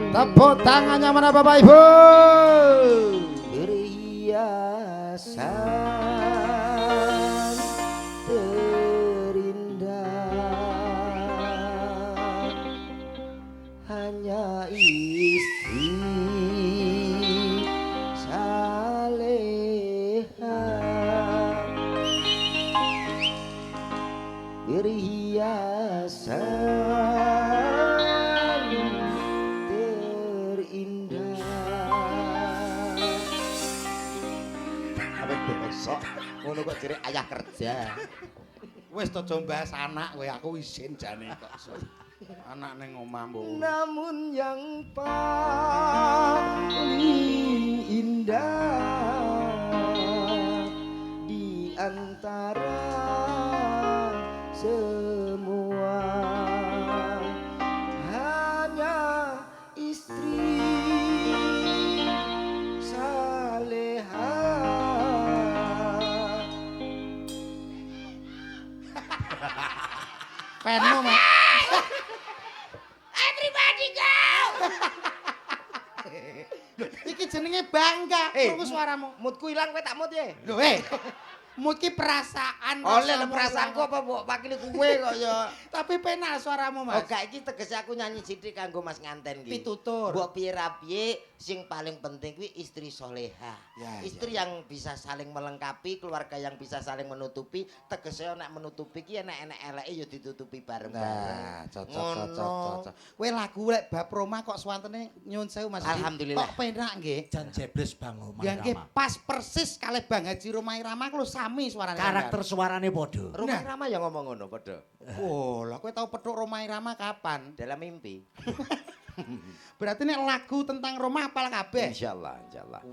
Tepuk tangannya mana Bapak Ibu? perhiasan terindah hanya istri saleha perhiasan terindah. Apa besok ngono kok jere ayah kerja. Wis to mbahas anak kowe aku izin jane kok. Anak ning omah mbok. Namun yang paling indah di antara semua hanya istri saleha. Penmu Mas. Iki jenenge bangga krungu suaramu. Moodku ilang kowe tak mood ya. Lho mood ki perasaan. Oleh perasaanku apa mbok pakili kowe kok ya. Tapi penak suaramu Mas. Oh gak iki tegese aku nyanyi sithik kanggo Mas nganten iki. Pitutur. Mbok piye-piye sing paling penting kuwi istri soleha. Ya, istri yang bisa saling melengkapi, keluarga yang bisa saling menutupi. Tegese nek menutupi ki enek-enek eleke ya ditutupi bareng-bareng. Nah, cocok. Kowe lagu lek bab Roma kok swantene nyuwun sewu Mas. Alhamdulillah. Kok penak nggih. Jan jebles Bang Roma Ya nggih Irama. pas persis kalih Bang Haji Roma Irama lho sami suarane. Karakter suarane padha. Rumah Rama ya ngomong ngono padha. Oh, lah kowe tau petuk Roma Irama kapan? Dalam mimpi. Berarti nek lagu tentang Roma apal kabeh. Insyaallah.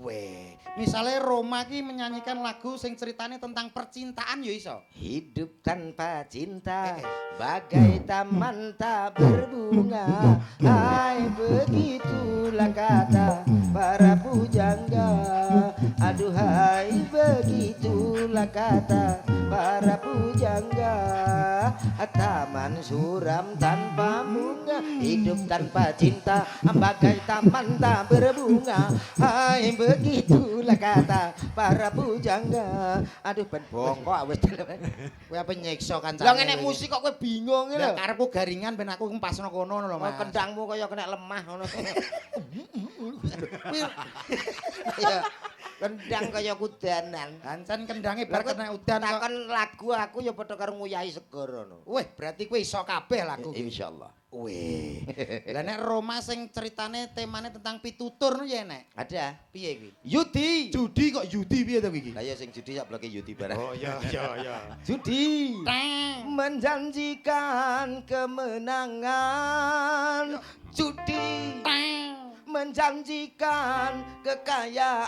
Weh, misalnya Roma ki menyanyikan lagu sing ceritanya tentang percintaan ya iso. Hidup tanpa cinta bagai taman tak berbunga. Hai begitulah kata para pujangga. Aduhai begitulah kata para pujangga. Taman Hutan suram tanpa bunga, hidup tanpa cinta bagai taman tak berbunga. Hai begitulah kata para pujangga. Aduh ben bongkok wis. Kowe apa nyiksa kancane? Lah ngene musik kok kowe bingung Lah lho. karepku garingan ben aku ngempasno kono lho, Mas. Kendangmu kaya kena lemah ngono. Ya, kendang kaya kudanan. Kancen kendange bar kena udan kok. Takon lagu aku ya padha karo nguyahi segara ngono. Wih, berarti kowe iso kabeh lagu iki. Insyaallah. Wih. Lah nek Roma sing ceritane temane tentang pitutur ya nek. Ada. Piye kuwi? Yudi. Judi kok Yudi piye to iki? Lah ya sing judi sak bloke Yudi barang. Oh iya. Judi. Menjanjikan kemenangan. Judi. Menjanjikan kekayaan.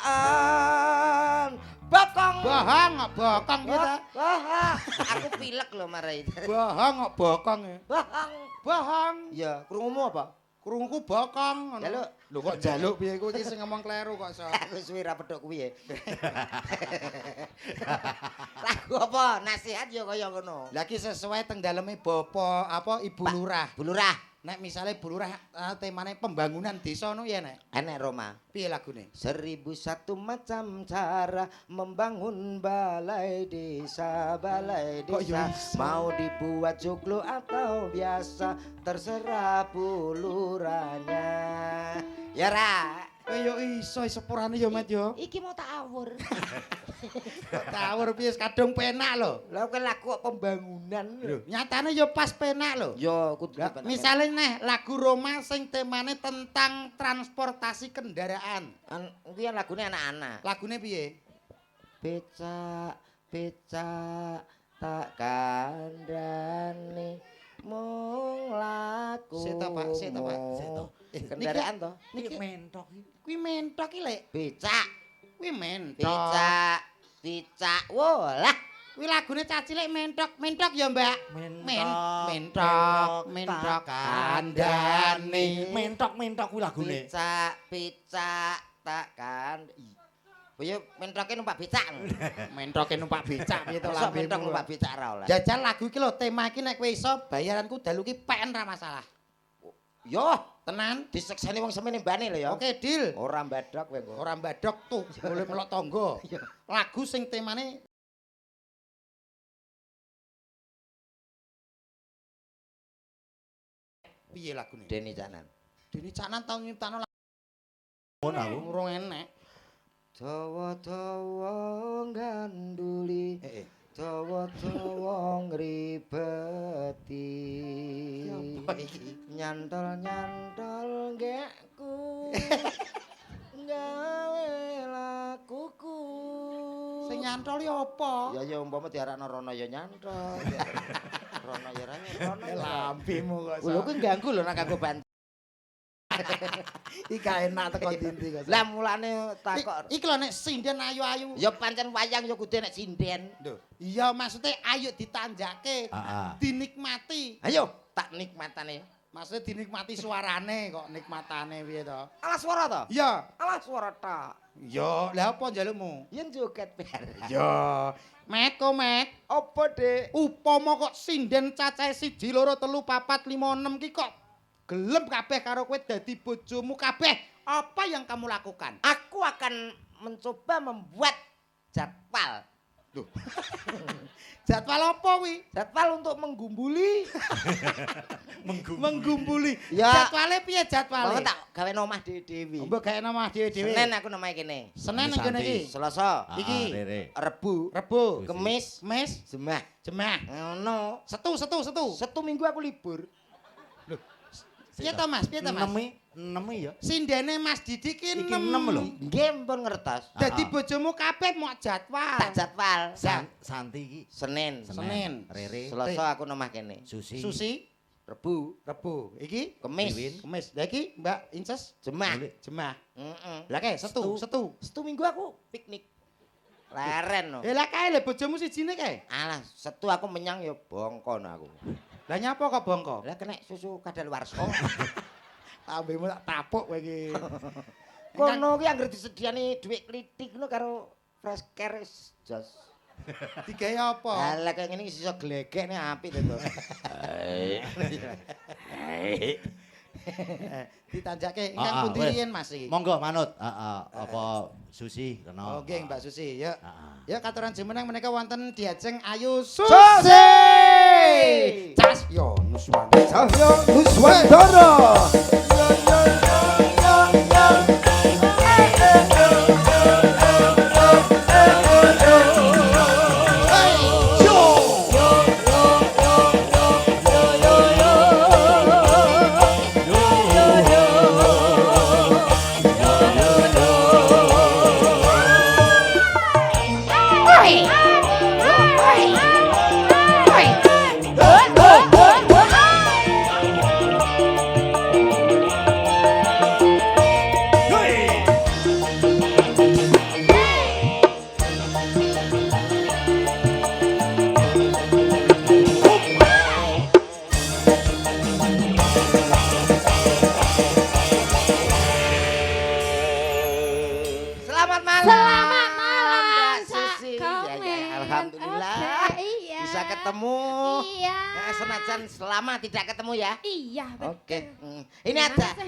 Bokong. Bohong kok bokong kita. Wah, aku pilek lho marai. Bohong kok bokong ya. Bohong. Bohong. Ya, krungumu apa? Krungku bokong. Jaluk. Lho kok jaluk piye kowe iki sing ngomong kleru kok iso. Aku suwi ra pedhok kuwi ya. Lagu apa? Nasihat ya kaya ngono. Lah iki sesuai teng daleme Bapak apa Ibu Lurah. Bu Lurah, Nek misale Bu Lurah temane pembangunan desa no ya nek. enek Roma. Piye lagune? 1001 macam cara membangun balai desa, balai Kok desa. ya iso? Mau dibuat joglo atau biasa, terserah puluranya. Ya ra. Yo iso sepurane yo Mat yo. Iki mau tak awur. Tawur piye kadung penak lho. Lah kan lagu pembangunan lho. Nyatane yo pas penak lho. Yo kudu Lah, misale neh lagu Roma sing temane tentang transportasi kendaraan. kuwi kan lagune anak-anak. Lagune piye? Becak, becak tak kandhani mung laku. Seto, Pak, seto, Pak, seto. Kendaraan toh? Niki mentok iki. Kuwi mentok iki lek. Becak, Kuwi mentok. becak, becak. Wah, lah. Kuwi lagune cacilik mentok. Mentok ya, Mbak? Mentok, Mentok kandhane. Mentok kuwi lagune. Becak, becak tak kandhani. Kowe mentoke numpak becak. Mentoke numpak becak piye to Sok lambemu. mentok numpak becak ra oleh. Jajal lagu iki lho, tema iki nek kowe iso bayaranku dalu iki PN ra masalah. Yo, Tenan? disekseni wong semene mbane lho ya. Oke, deal. Ora mbadhok kowe kok. Ora mbadhok tuh, boleh melok tangga. Lagu sing temane piye lagune? Deni Canan. Dene Caknan tau nyiptano Ngono aku. urung enek. Dawa-dawa ganduli, Heeh. dawa-dawa ngribeti. Apa iki? Nyantol-nyantol gekku. Gawe lakuku. Sing nyantol ya apa? Ya umpama diarakno rono ya nyantol. Rono ya rono. Lambemu kok. Lho kuwi ganggu lho nek kanggo bantu. Iki gak enak teko dinti kok. Lah mulane takok. Iki lho nek sinden ayu-ayu. Ya pancen wayang ya kudu nek sinden. Lho, iya maksudnya ayo ditanjake, Heeh. dinikmati. Ayo tak nikmatane. Maksudnya dinikmati suarane kok nikmatane piye to? Alah swara to? Iya. Alah swara tok. Yo, lah apa njalukmu? Yen joget bareng. Yo. Mek kok Mek, Apa, Dik? upama kok sinden cacahe 1 2 3 4 5 6 ki kok gelem kabeh karo kowe dadi bojomu kabeh. Apa yang kamu lakukan? Aku akan mencoba membuat jadwal. Loh. Jadwal apa kuwi? Jadwal untuk menggumbuli. Menggumbuli. Ya. Jadwale piye Mau jadwale? tak gawe nomah dhewe-dhewe. Mbok gawe nama dhewe-dhewe. Senin aku nomah kene. Senin nang kene iki. Selasa, Iki. Rere. Rebu, Rebo, Kemis, Kemis, Jumat. Jemah. Ngono. Setu. Satu minggu aku libur. Piye to Mas? Piye to Mas? 6 ya. Sindene Mas Didi ki Iki 6 6 lho. Nggih pun ngertos. Dadi bojomu kabeh mau jadwal. Tak jadwal. Santi iki. Senin, Senin. Rere. Selasa aku nomah kene. Susi. Susi, Rebu, Rebo. Iki Kemis, Wiwin. Kemis. Lah iki Mbak Inces Jumat. Jemah. Heeh. Lah kae setu. Satu minggu aku piknik. Leren no. Lah kae le bojomu sijine kae. Alah, setu aku menyang ya bongkon aku. Lah nyapa kok bongko? Lah kena susu kadaluwarsa. Ambemu tak tapuk kowe iki. Kono ki anggere disediani dhuwit klitik ngono karo fresh care jos. Digawe apa? Lah kaya ngene iki iso glegek nek apik to. Ditanjake ingkang pundi riyen Mas iki. Monggo manut. Apa Susi kena. Oh, nggih Mbak Susi, yuk. Heeh. Ya katuran jumeneng menika wonten Diajeng Ayu Susi! Cas yo Nuswandara. Cahyo Nuswandara. Selamat malam Mbak Susi. Ya, alhamdulillah. Iya. Bisa ketemu. Iya. Senajan selama tidak ketemu ya. Iya, betul. Oke. Ini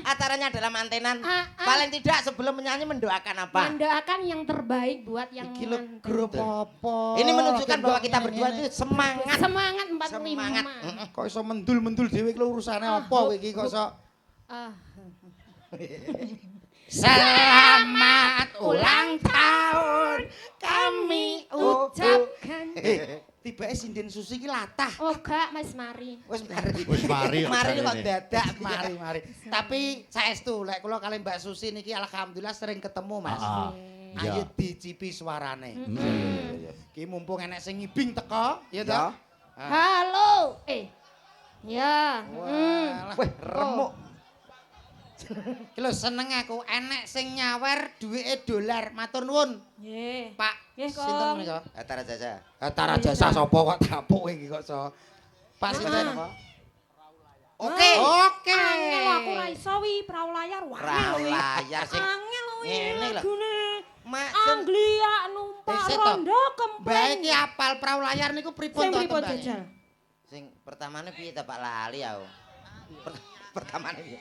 acaranya adalah mantenan. Paling tidak sebelum menyanyi mendoakan apa? Mendoakan yang terbaik buat yang Iki lho manten. grup apa? Ini menunjukkan bahwa kita berdua itu semangat. Semangat 45. Semangat. Kok iso mendul-mendul dhewe iki lho urusane apa kowe iki kok iso Ah. Selamat ulang tahun kami Ucapkan. tibake sinden Susi iki latah. Oh, gak, Mas Mari. Wis mari. Wis mari. Mari kok dadak mari. Tapi saestu lek kula kali Mbak Susi niki alhamdulillah sering ketemu Mas. Ayo dicipi suarane. Ki mumpung enek sing ngibing teko, ya toh? Halo. Ya. Walah, remuk. Ki lho seneng aku enek sing nyawer duwike dolar. Matur nuwun. Nggih. Pak, Nggih, sinten Kong. menika? Atara jasa. Tara jasa sapa kok tapuk iki kok so. Pak sinten apa? Oke. Oke. Angel aku ra iso wi prau layar. Wah. Prau layar sing Angel wi. ngene lho. lagune. Mak Anglia numpak Seto. rondo Baik kempreng. iki apal prau layar niku pripun Sing to pripun tembake? jajal? sing pertamane piye ta Pak lali aku. Pertamane piye?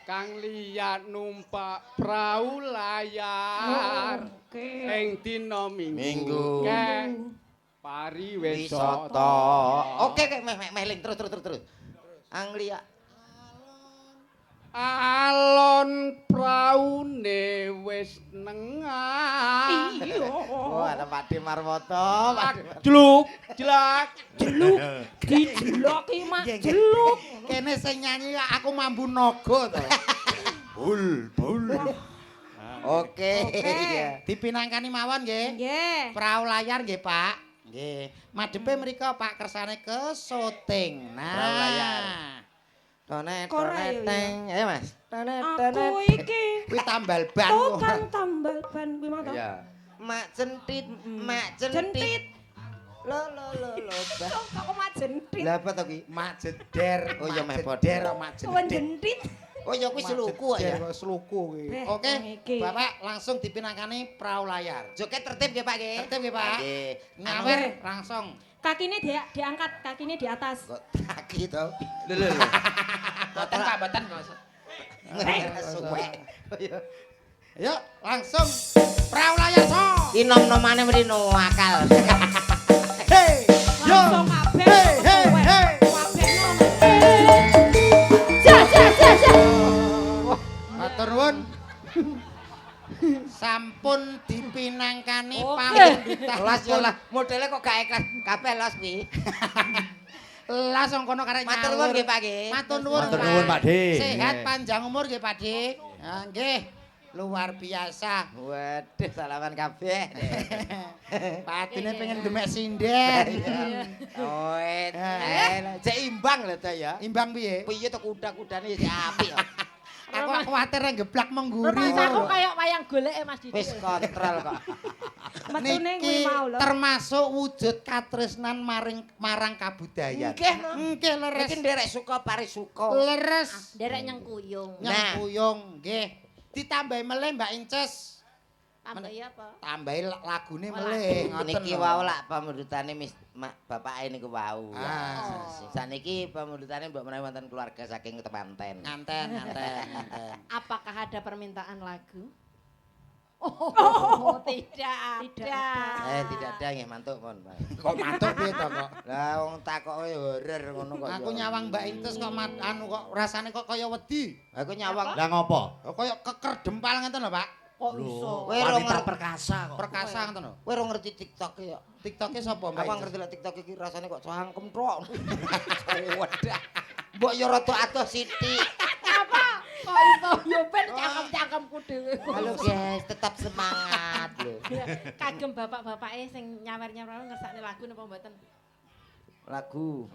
Kang liat numpak prau layar Oke. ing dina Minggu. Kek pari wisata. Wisata. Oke meh terus. Anglia. Alon praune wis nengah. Iya. Oh, ada Pak De Marwoto. Jeluk, jelak. Jeluk. Dijelok iki mak jeluk. Kene sing nyanyi aku mambu naga to. Bul. Oke. Dipinangkani mawon nggih. Nggih. Prau layar nggih, Pak. Nggih. Madhepe mriko Pak kersane ke syuting. Nah. Prau layar. Teng. Ayo Mas. Aku iki Kuwi tambal ban. tukang tambal ban kuwi mah to. Mak centit. Jentit. Lo. Kok mak jentit. Lah apa to ki? Mak jeder. Oh, ya, meh jeder, padha. mak Wan jeder. jentit. Oh ya kuwi seluku ya. Seluku kuwi. Eh, Oke, iki. Bapak langsung dipinangkani prau layar. Joget tertib nggih Pak nggih. Tertib nggih, Pak. Nggih. Nyawer langsung. Kakine diangkat, kakine di atas. Kok kaki to? Lho. Boten Pak, boten kok. Suwe. Yuk, langsung prau layar so. Ki nom-nomane mrino akal. Hey, yo. Langsung kabeh. Hey. Kabeh ngono. Ja. Matur nuwun. Sampun dipinangkani Oke. pamundhutan. Las yo lah, modele kok gak ikhlas kabeh los kuwi. Langsung kono karek Matur nuwun nggih Pak nggih. Matur nuwun. Matur nuwun, Pak De. Sehat panjang umur nggih Pak De. Nah, nggih. Luar biasa. Waduh, salaman kabeh. Pak Adine pengen demek sinden. Oh, cek imbang lho ta ya. Imbang piye? Piye to kuda-kudane ya apik kok. Aku khawatir ngeblak mengguri. Rumahku kayak wayang golek Mas Didi. Wis kontrol kok. Metune kuwi Niki mau lho. termasuk wujud katresnan marang kabudayan. Nggih leres. Iki nderek suka parisuka. Leres. Derek nyengkuyung. Nah. Nyang kuyung nggih. Ditambahi meleh Mbak Inces. Tambahi apa? Tambahi lagune melih ngoten. Niki wau lak pamundhutane bapake niku wau. Ah. Saniki pamundhutane mbok menawi wonten keluarga saking temanten. Nganten. Apakah ada permintaan lagu? Oh, tidak ada. Tidak ada nggih mantuk pun, Pak. Kok mantuk piye to kok? Lah wong takoke horor ngono kok. Aku nyawang Mbak Intes kok anu kok rasane kok kaya wedi. Aku nyawang. Lah ngopo? Kaya keker dempal ngeten lho, Pak. Kok iso? Wanita perkasa kok. Perkasa ngeten lho. Kowe ora ngerti TikTok ya? TikToke sapa, Mbak? Aku ngerti lek TikTok iki rasane kok cangkem tok. Wedah. Mbok yo rada adoh sithik. Apa? Kok iso yo ben cangkem-cangkemku dhewe. Halo guys, tetap semangat lho. Kagem bapak-bapake sing nyawer-nyawer ngersakne lagu napa mboten? Lagu.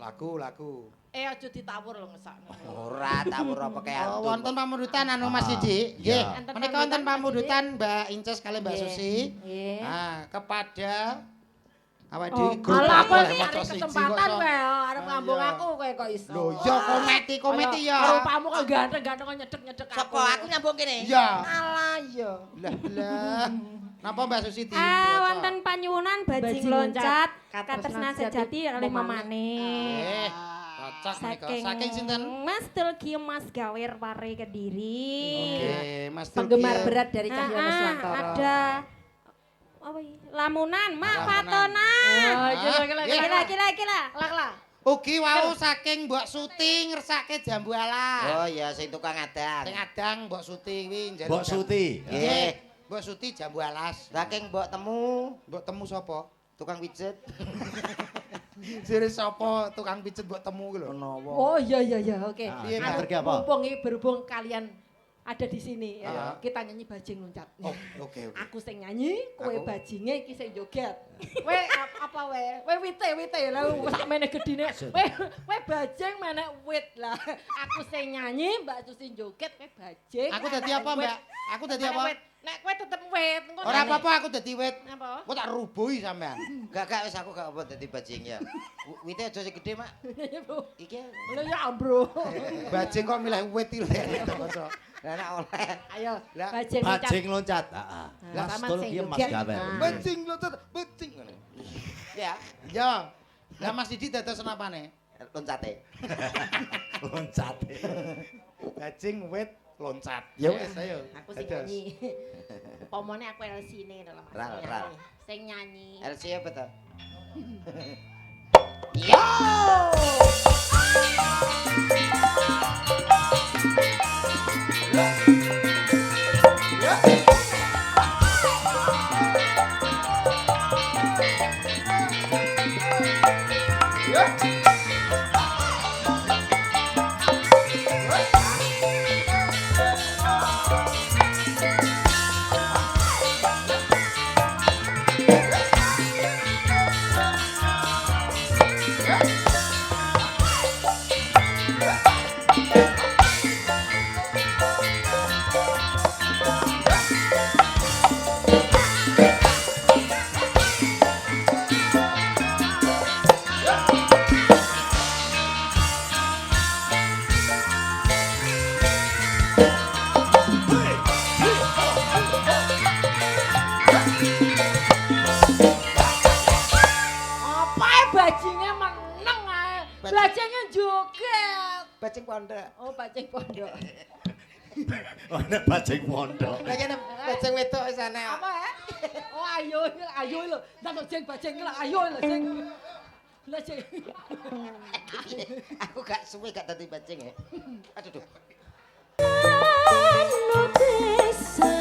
Aja ditawur lho ngesakne. Ora tawur apa kaya antum. Wonten pamundhutan anu Mas Siji. Nggih. Enten Menika wonten pamundhutan Mbak Inces kali Mbak Susi. Nggih. Kepada awake Oh, dhewe grup malah aku kowe ya, iki maca arep siji kesempatan kok. kowe arep ngambung aku kowe kok iso. Lho, ya kometi ya. Rupamu kok ganteng-ganteng kok nyedek-nyedek aku. Sapa aku nyambung kene? Iya. Alah iya. Lah. Napa Mbak Susi di? Wonten panyuwunan bajing loncat Katresnan katresnan sejati oleh mamane. Eh, cocok menika. Saking sinten? Mas Tulki Mas Gawer Pare Kediri. Oke, Mas Tulki. Penggemar berat dari Cahyo Nuswantara. Ada apa iki? Lamunan, Mak Lamunan. Patonan. Oh, gila. Gila. Lah. Ugi wau saking Mbok Suti ngersake jambu alas. Oh iya sing tukang adang. Sing adang Mbok Suti kuwi njaluk. Mbok Suti. Nggih. Mbok Suti jambu alas. Saking mbok temu Mbok temu sapa? tukang pijet. Jere sapa tukang pijet mbok temu ku lho. Menawa. Oh iya oke. Piye, Mbak? Ngerti apa? Mumpung iki berhubung kalian ada di sini ya, Iya. kita nyanyi bajing loncat. Oh, oke. Aku sing nyanyi, kowe Aku? bajinge iki sing joget. Kowe apa wae? Kowe wite lha sakmene gedine. Kowe bajing menek wit lah. Aku sing nyanyi, Mbak Susi joget, kowe bajing. Aku dadi apa, Mbak? Aku dadi apa? Nek kowe tetep wit, engko Ora apa-apa aku dadi wit. Apa? Kok tak rubuhi sampean. Gak wis aku gak apa dadi bajing ya. Wite aja sing gedhe, Mak. Iki Lha ya ambro. Bajing kok milih wit iki lho. lah nek oleh. Ayo, Lah, bajing loncat. Bajing loncat. Heeh. Lah, Mas sama Tulki sing Mas joget. Gawer. Nah. Bajing loncat, bajing. Ya, Ya. Lah Mas Didi dados napane? loncate. Loncat. Bajing wit loncat. Ya wis ayo. Aku sing Dados. nyanyi. Pomone aku Elsine dalam Ral. Sing nyanyi. LC apa to? Bajinge meneng ae. Bajinge joget. Bajing pondok. Oh, bajing pondok. Ana bajing pondok. Lah kene bajing wedok wis ana. Apa ya? Oh, ayo lho. Ndak bajing lho, ayo lho sing. Lah sing. Aku gak suwe gak dadi bajing ya. Aduh duh. Anu desa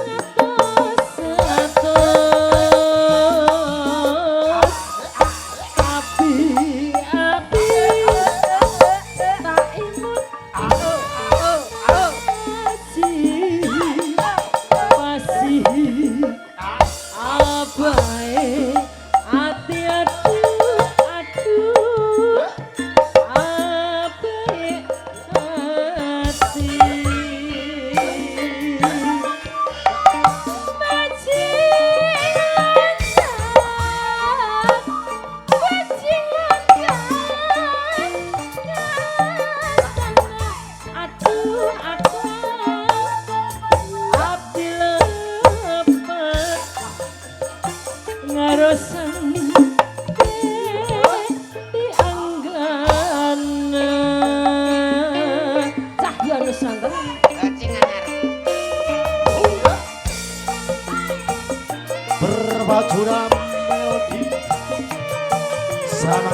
ngatos api tak imut masih abae ati aduh abae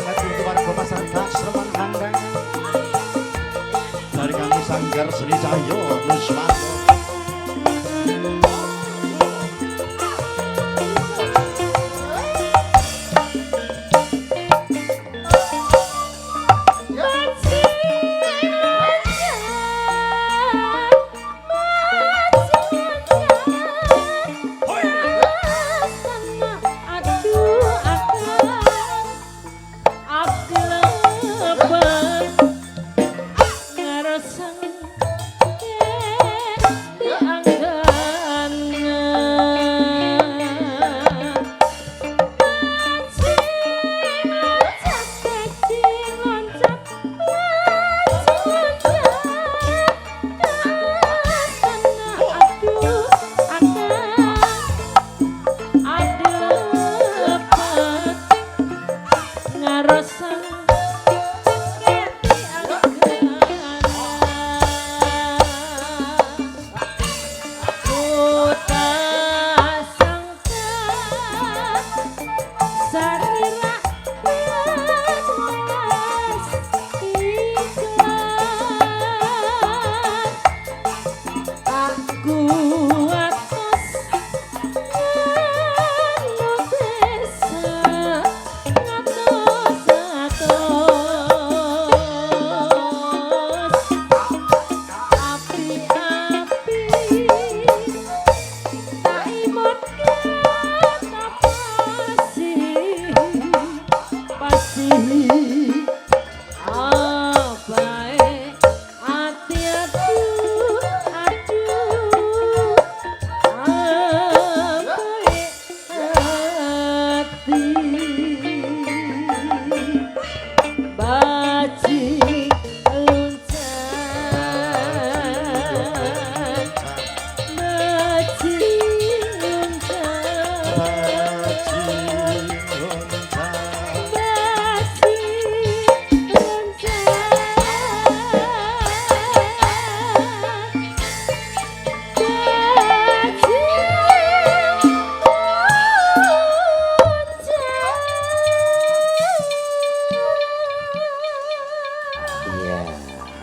banget untuk warga masyarakat Sleman Handang. Dari kami Sanggar Seni Cahyo Nuswanto.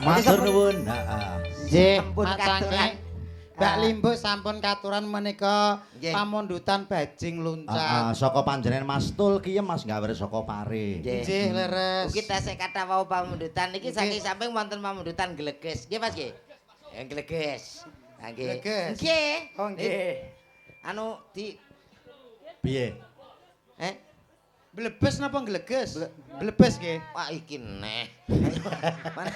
Matur nuwun. Nggih, Sampun katuran. Mbak Limbo sampun katuran menika pamundutan bajing luncat. Saka panjenengan Mas Tul ki Mas gawe saka pare. Nggih, leres. Ugi tasih kathah wau pamundutan iki saking samping wonten pamundutan gleges. Nggih Mas nggih. Gleges. Ha nggih. Nggih. Oh nggih. Anu di Piye? Blebes napa gleges? Blebes nggih. Wah iki neh. Mana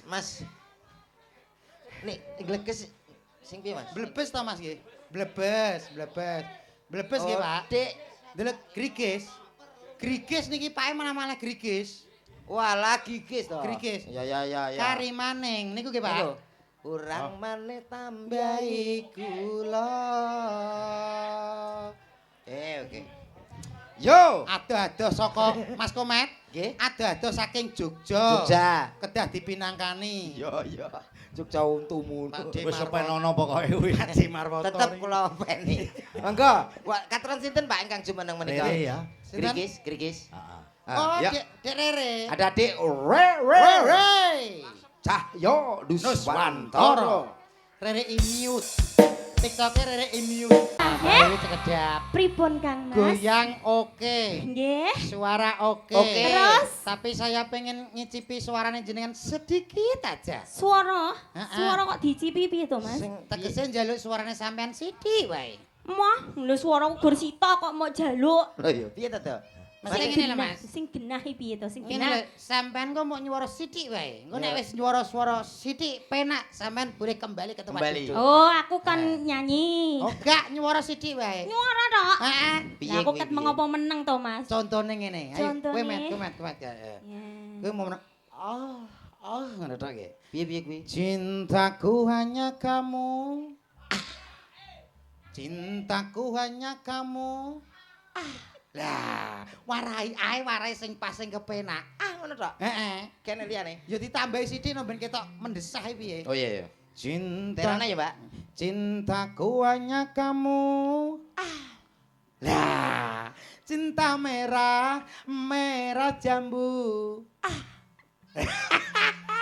Mas. Nih, gleges sing piye Mas? Blebes ta Mas nggih? Blebes. Blebes nggih, Pak. Dik, Delok grigis. Grigis niki Pak malah grigis. walah gigis to. Grigis. Ya. Kari maning niku nggih, Pak. Urang maneh tambahi kula. Oke. Yo, adoh-adoh saka Mas Komet. Nggih. Adoh-adoh saking Jogja. Jogja. Kedah dipinangkani. Iya. Jogja untumu. Wis sepenono pokoke kuwi. Haji Marwoto. Tetep kula openi. Monggo, katuran sinten Pak ingkang jumeneng menika? Rere ya. Grigis. Oh, ya. Dek Rere. Ada Dik Rere. Cahyo Nuswantoro. Rere Imiut. TikToknya Rere Imiut. Ayo sekedap. Pripun Kang Mas? Goyang oke. Nggih. Suara oke. Oke. Terus? Tapi saya pengen ngicipi suaranya jenengan sedikit aja. Suara? Heeh. Suara kok dicipi piye to, Mas? Sing tegese njaluk suaranya sampean sithik wae. Mah, lho suaraku gur sita kok mau jaluk. Lho ya, piye to? Mesti ngene lho, Mas. Sing genah iki piye to? Sing Ngene lho, genah. sampean kok mau nyuara sithik wae. Engko nek wis nyuara-suara sithik penak, sampean boleh kembali ke tempat duduk. Oh, aku kan nyanyi. Oh, gak nyuara sithik wae. Nyuara tok. Heeh. Lah aku ket mengopo meneng to, Mas? Contone ngene. Ayo, Contone. kowe met. Ya. Ya. Kowe mau menang. Ngono tok nggih. Piye kuwi? Cintaku hanya kamu. Cintaku hanya kamu. Lah, warai sing pas sing kepenak. Ngono tok. Heeh. Kene liyane. Ya ditambahi sithik ben ketok mendesah piye. Oh iya. Cinta. Terane ya, Pak. Cintaku hanya kamu. Lah, Cinta merah, merah jambu.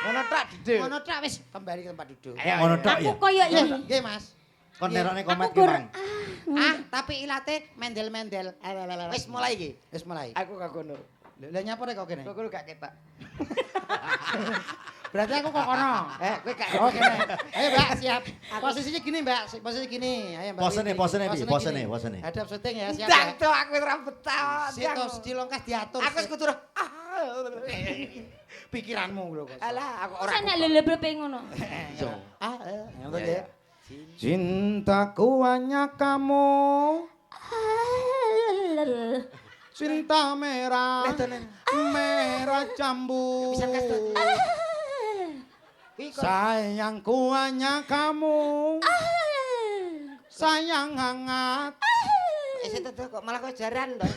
Ngono tok duduk. Ngono tok wis kembali ke tempat duduk. Ngono tok ya. Aku koyo Nggih, iki. nggih Mas. Kon nerone komet Aku ki, gur- Mang. Tapi ilate mendel-mendel. Wis mulai iki. Wis mulai. Aku gak ngono. Lah nyapa rek kok kene? Kok gak ketok. Berarti aku kok kono. Kowe gak Oh kene. Ayo Mbak, siap. Posisinya gini Mbak, posisi gini. Ayo Mbak. Posene, Witi. posene, Bi, posene, gini. posene. Hadap syuting ya, siap Ndang ya. to aku ora betah. Situ dilongkas diatur. Aku wis kudu. Pikiranmu lho kok. Alah, aku ora. Ora nek lelebrepe ngono. Ngono ya. Cintaku hanya kamu. Cinta merah. Merah jambu. Bisa kas to. Sayangku hanya kamu. Sayang hangat. Itu kok malah kok jaran to.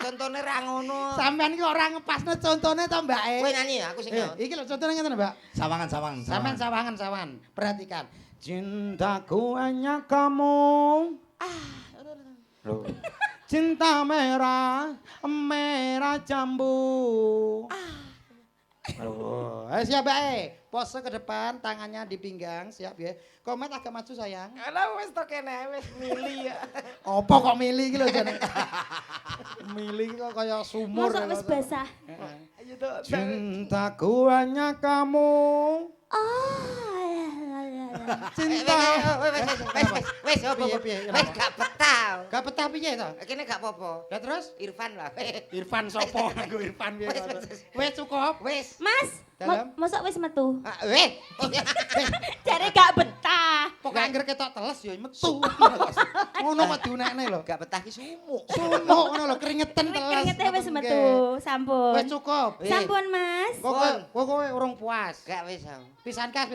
Contone ra ngono. Sampean iki ora ngepasne contone to, Mbak. Kowe nyanyi aku sing nyo. Iki lho contone ngene, Mbak. Sawangan. Sampean sawangan. Perhatikan. Cintaku hanya kamu. Cinta merah, merah jambu. Siap, Mbak. Pose ke depan, tangannya di pinggang, siap ya. Komet agak maju sayang. Alah wis to kene wis mili ya. Apa kok milih iki lho jane? Milih kok kaya sumur. Mosok wis basah. Ayo to. Cintaku hanya kamu. Cinta. Wis opo. Piye? Wis gak betah. Gak betah piye to? Kene gak apa-apa. Lah terus? Irfan lah. Irfan sopo? Aku Irfan piye? Wis cukup. Wis. Mas, Dalam? mosok wis metu. Weh. Jare gak betah. Pokoke angger ketok teles ya metu. Ngono kok diunekne lho. Gak betah ki sumuk. Sumuk ngono lho keringetan teles. Keringete wis metu, sampun. Wis cukup. Sampun, Mas. Kowe urung puas. Gak wis. Pisan kas.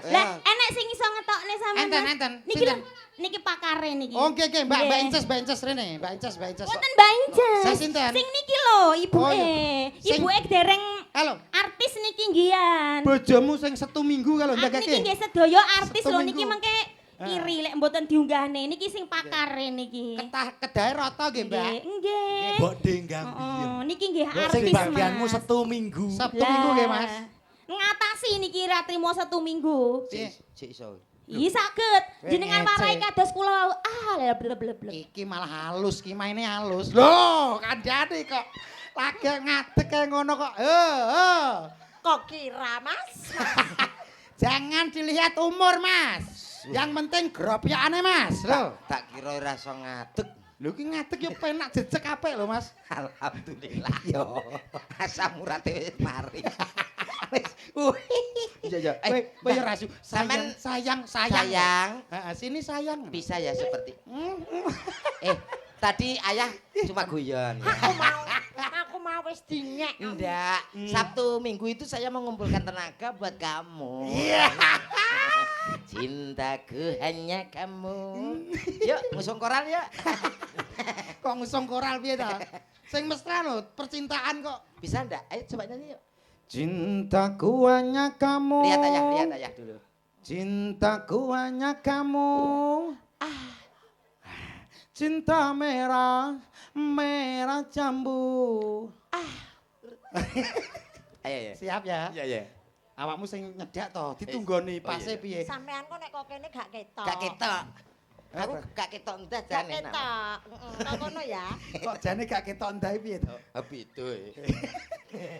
Lah, enek sing iso ngetokne sampean. Mas. Enten. Niki lho, niki pakare niki. Oh, nggih, Mbak Nggih. Inces rene. Mbak Inces. Wonten Mbak Inces. Saya sinten? Sing niki lho, ibuke. Oh, iya. Sing- Ibuke dereng Halo. artis niki ngian. Bojomu sing 1 minggu kalau Niki ndagake. nggih sedaya artis Satu lho niki minggu. mengke iri lek mboten diunggahne. Niki sing pakare niki. Ketah kedahe rata nggih, Mbak. Nggih. Mbok denggang piye. Heeh, niki nggih Sing artis bagianmu Mas. 1 minggu. Sabtu minggu nggih, Mas. Ngatasi niki ra trimo 1 minggu. Cek iso. Iya saged. Jenengan ngece. warai kados kula bleb. Iki malah halus, ki maine halus. Loh, kandhane kok lagi ngadeg kaya ngono kok. Kok kira, Mas? Jangan dilihat umur, Mas. Yang penting gropyakane, Mas. Loh, Tak kira ora iso ngadeg. lho ki ngadeg ya penak jejeg apik lho, Mas. Alhamdulillah yo. Asam urate wis mari. Wis. Iya. Kowe ya rasu. Sayang. Sayang. Heeh, sini sayang. Bisa ya seperti. Tadi ayah cuma guyon. Aku mau wis dinyek. Enggak, Sabtu Minggu itu saya mengumpulkan tenaga buat kamu. Cintaku hanya kamu. Yuk, ngusung koral yuk. Kok ngusung koral piye ta? Sing mesra lho, percintaan kok. Bisa enggak? Ayo coba nyanyi yuk. Cintaku hanya kamu. Lihat ayah dulu. Cintaku hanya kamu. Cinta merah, merah jambu. Ayo. Siap ya? Iya. Awakmu sing nyedak to, ditunggoni pase piye? Sampean kok nek kok kene gak ketok. Gak ketok. Aku gak ketok endah Gak jane. ketok. Kok ngono ya. Kok jane gak ketok ndahe piye to? Abi itu.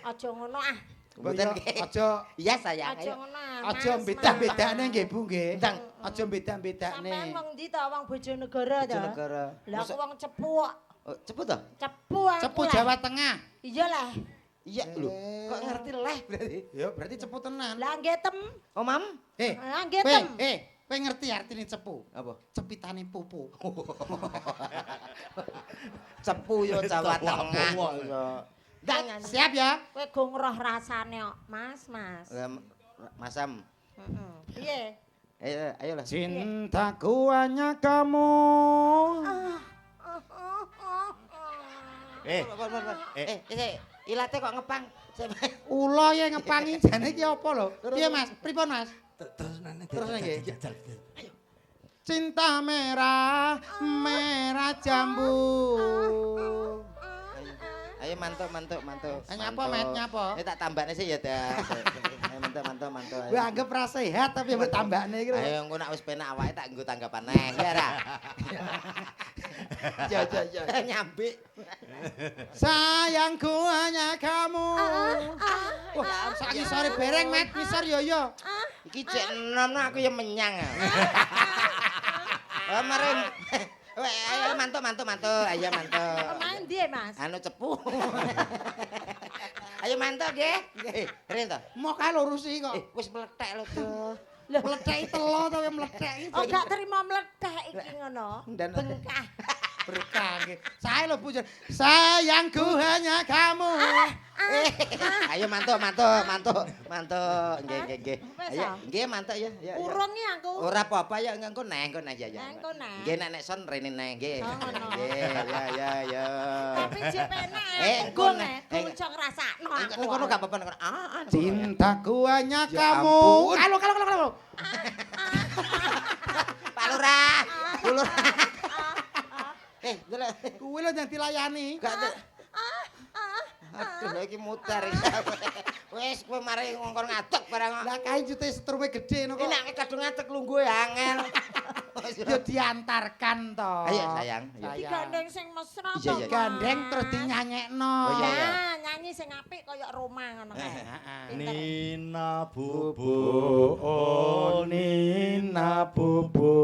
Aja ngono ah. Mboten Aja Iya sayang. Aja Ayo. ngono ah. aja Mas, beda-bedane Mas. nggih Bu nggih. Ndang. Aja beda-bedane. Sampean wong ndi to wong Bojonegoro to? Bojonegoro. Lah aku wong Cepu kok. Oh, cepet toh? Cepu aku. Cepu lah. Jawa Tengah. Iya lah. Iya lho. Kok ngerti leh berarti? Ya berarti cepu tenan. Lah nggih tem. Oh, Mam? Lah nggih tem. Kowe ngerti artine cepu? Apa? Cepitane pupu. Cepu yo Jawa Tengah. Ndang Siap ya? kowe go ngroh rasane kok, Mas. Masam. Heeh. Piye? Ayolah. Cintaku hanya kamu. Ilate kok ngepang. Ula ya ngepangi jane iki apa lho? Piye Mas? Pripun Mas? Terus nggih. Cinta merah, merah jambu. Ayo mantuk. Nyapa, Met, nyapa? Tak tambakne sih ya, dah. Ayo mantuk. Gue anggap ra sehat tapi mbok tambakne iki. Ayo engko nek wis penak awake tak nggo tanggapan neh, ya ra. Ya. Nyambik. Sayangku hanya kamu. Wah, saiki sore bereng, Met, ngisor yo. Iki cek enom aku ya menyang. Oh, mari. Ayo mantuk. Ayo mantuk. Main ndi, Mas? Anu cepu. Ayo mantuk nggih. Nggih. Ren to. Mau kae lurusi kok. Wis mlethek lho, Tuh. Mletheki telo to mletheki. Oh, gak terima mledek iki ngono. Dan- Bengkah. Berkah nggih. Sae lho Bu. Sayangku hanya kamu. Ayo mantuk. Nggih. Ayo, nggih mantuk ya. Urung iki aku. Ora apa-apa ya engko neh ya. Engko neh. Nggih nek son rene neh nggih. Oh, ngono. Nggih, ya. Tapi jek penak. Engko neh. Kuncok ngrasakno aku. Ngono gak apa-apa. Cintaku hanya Ya kamu. ampun. Kalau. Pak Lurah. Delok. Kuwi lho yang dilayani. Gak Aduh, lha iki muter. Wis kowe mari ngongkon ngadeg barang. Lah kae jute setrume gede no kok. Nek kadung ngadeg lungguh ya angel. Yo diantarkan to. Ayo sayang. Iki gandeng sing mesra to. Iya, iya. Gandeng terus dinyanyekno. Oh, iya, iya. Nah, nyanyi sing apik kaya Roma ngono kae. Nina bubu, Oh Nina bubu.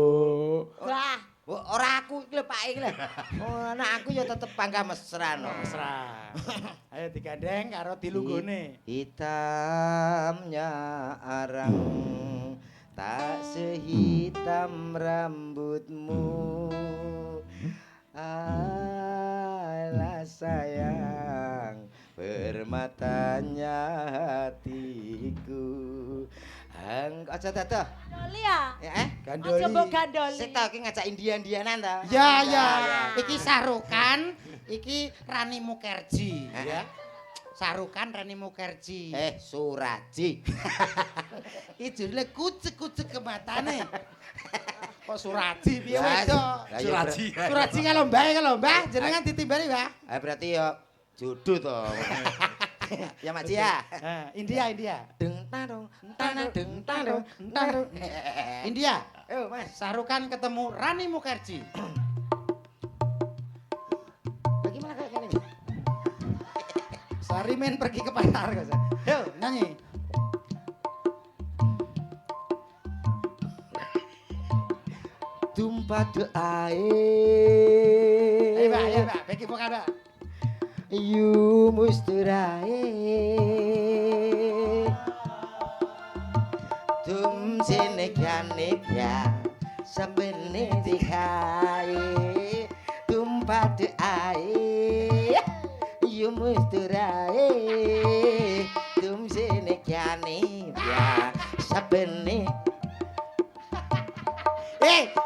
Wah, Ora aku iki lho Pak iki lho. Oh, nek aku ya tetep bangga mesra no. Mesra. Ayo digandeng karo dilunggone. Hitamnya arang tak sehitam rambutmu. Alah sayang permatanya hatiku. Aja dadah. Gandoli ya? Gandoli. Aja mbok gandoli. Sik ta iki ngajak Indian-Indianan ta. Ya. Iki Sarukan, iki Rani Mukherjee, Ya. Sarukan Rani Mukherjee. Suraji. Iki judule kucek-kucek ke matane. Kok Suraji piye Lah, wedo? lah, ya Suraji kalau Mbah jenengan ditimbali, Mbah. Berarti ya jodoh to. Ya Mak Cia. India. Deng tarung, tarung. India. Mas, Sarukan ketemu Rani Mukherjee. Bagaimana kayak gini? Sarimen pergi ke pasar, guys. Yo, nyanyi. Tumpah doae. Ayo, Mbak. Bagi bukan, Mbak. Yu musturae. Tum sene kane ya sabene dihae. Tumpah doae. Yu musturae. Tum sene kane ya sabene.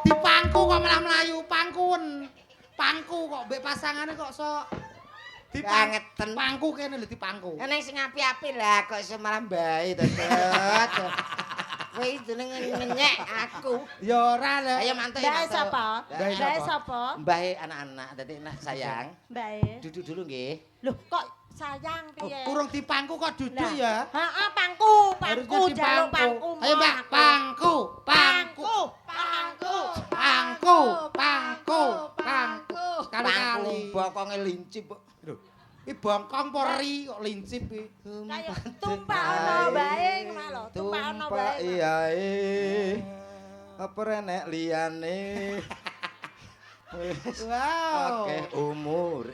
Dipangku kok malah melayu pangkun. Pangku kok mbek pasangane kok sok Dipangeten. Pangku kene lho dipangku. Nek sing api-api lah kok iso malah mbae to. Kowe jenenge ngenyek aku. Ya ora lho. Ayo mantuk Mbak sapa? Mbak Mbak sapa? Mbahe anak-anak dadi nak sayang. Mbak. Duduk dulu nggih. Loh, kok sayang piye? Kurang dipangku kok duduk ya. Heeh, pangku, Harusnya jaluk dipangku. pangku. Ayo Mbak, pangku. Sekali-kali. Bokonge lincip kok. Iki bongkong pori kok lincip iki. Kayak tumpah ana bae ngono lho, tumpah ana bae. Iyae. Apa renek liyane? Wow. Oke, umur.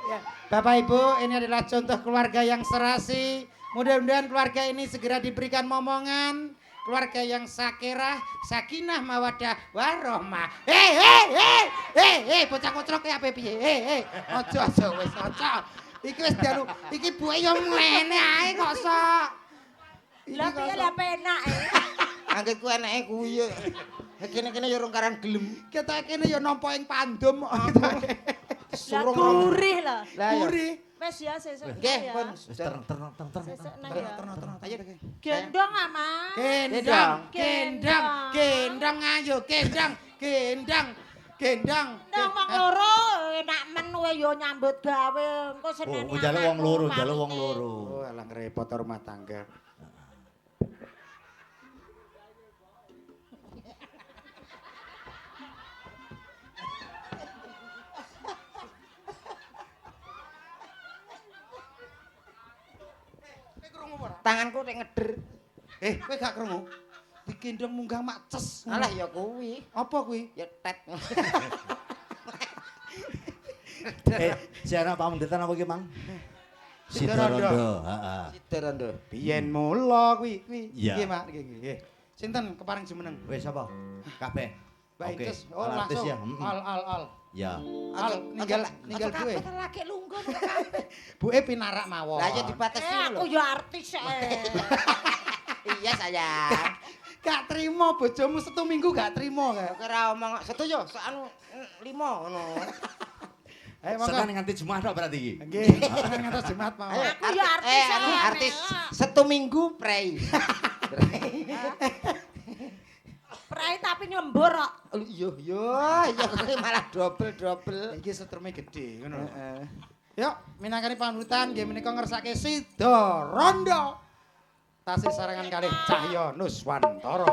Ya, Bapak Ibu, ini adalah contoh keluarga yang serasi. Mudah-mudahan keluarga ini segera diberikan momongan. Keluarga yang sakinah, mawadah, warohmah. Bocah kocrok ya apa piye? Ojo wis ojo. Iki wis dianu, iki buke yo mlene ae kok sok. Lah piye lah penak e. Angge ku eneke kuwi yo. Kene-kene yo rong karan gelem. Kita kene yo nampa ing pandum kok. Lah gurih lah. Gurih. Wes ya sesuk. Nggih, pun. Sesuk nang ya. Ayo. Gendong ama. Gendang ayo, gendang. Gendang. Nang wong loro enak men kowe yo nyambut gawe engko seneni. Oh, njaluk wong loro, njaluk wong loro. Oh, alah repot rumah tangga. Tanganku nek ngeder. Kowe gak krungu? Digendong munggah mak ces. Alah ya kuwi. Apa kuwi? Ya tet. Siapa pamundutan apa ki, Mang? Sidarondo. Heeh. Sidarondo. Biyen mula kuwi. Iya. Nggih, Mak, nggih. Sinten keparing jumeneng? Wis apa? Kabeh. Mbak Oke. Inces. Oh, Al artis langsung. ya. Al. Ya. Al ninggal gue. Kabeh laki lungguh kabeh. Buke pinarak mawon. Lah ya dibatasi Aku lho. yo artis Iya sayang. Gak trimo bojomu setu minggu gak trimo gak. Ora omong setuju anu 5 ngono. Ayo monggo. Senin nganti Jumat tok berarti iki. Nggih, Senin ngantos Jumat mawon. Ayo, Aku ya artis, anu saya, artis Mela. setu minggu prei. Prai tapi nyembur kok. Iya malah double. Iki setrume gedhe ngono. Yuk, minangkani pamrutan nggih menika ngersake Sidarondo. Tasih sarangan kalih Cahya Nuswantara.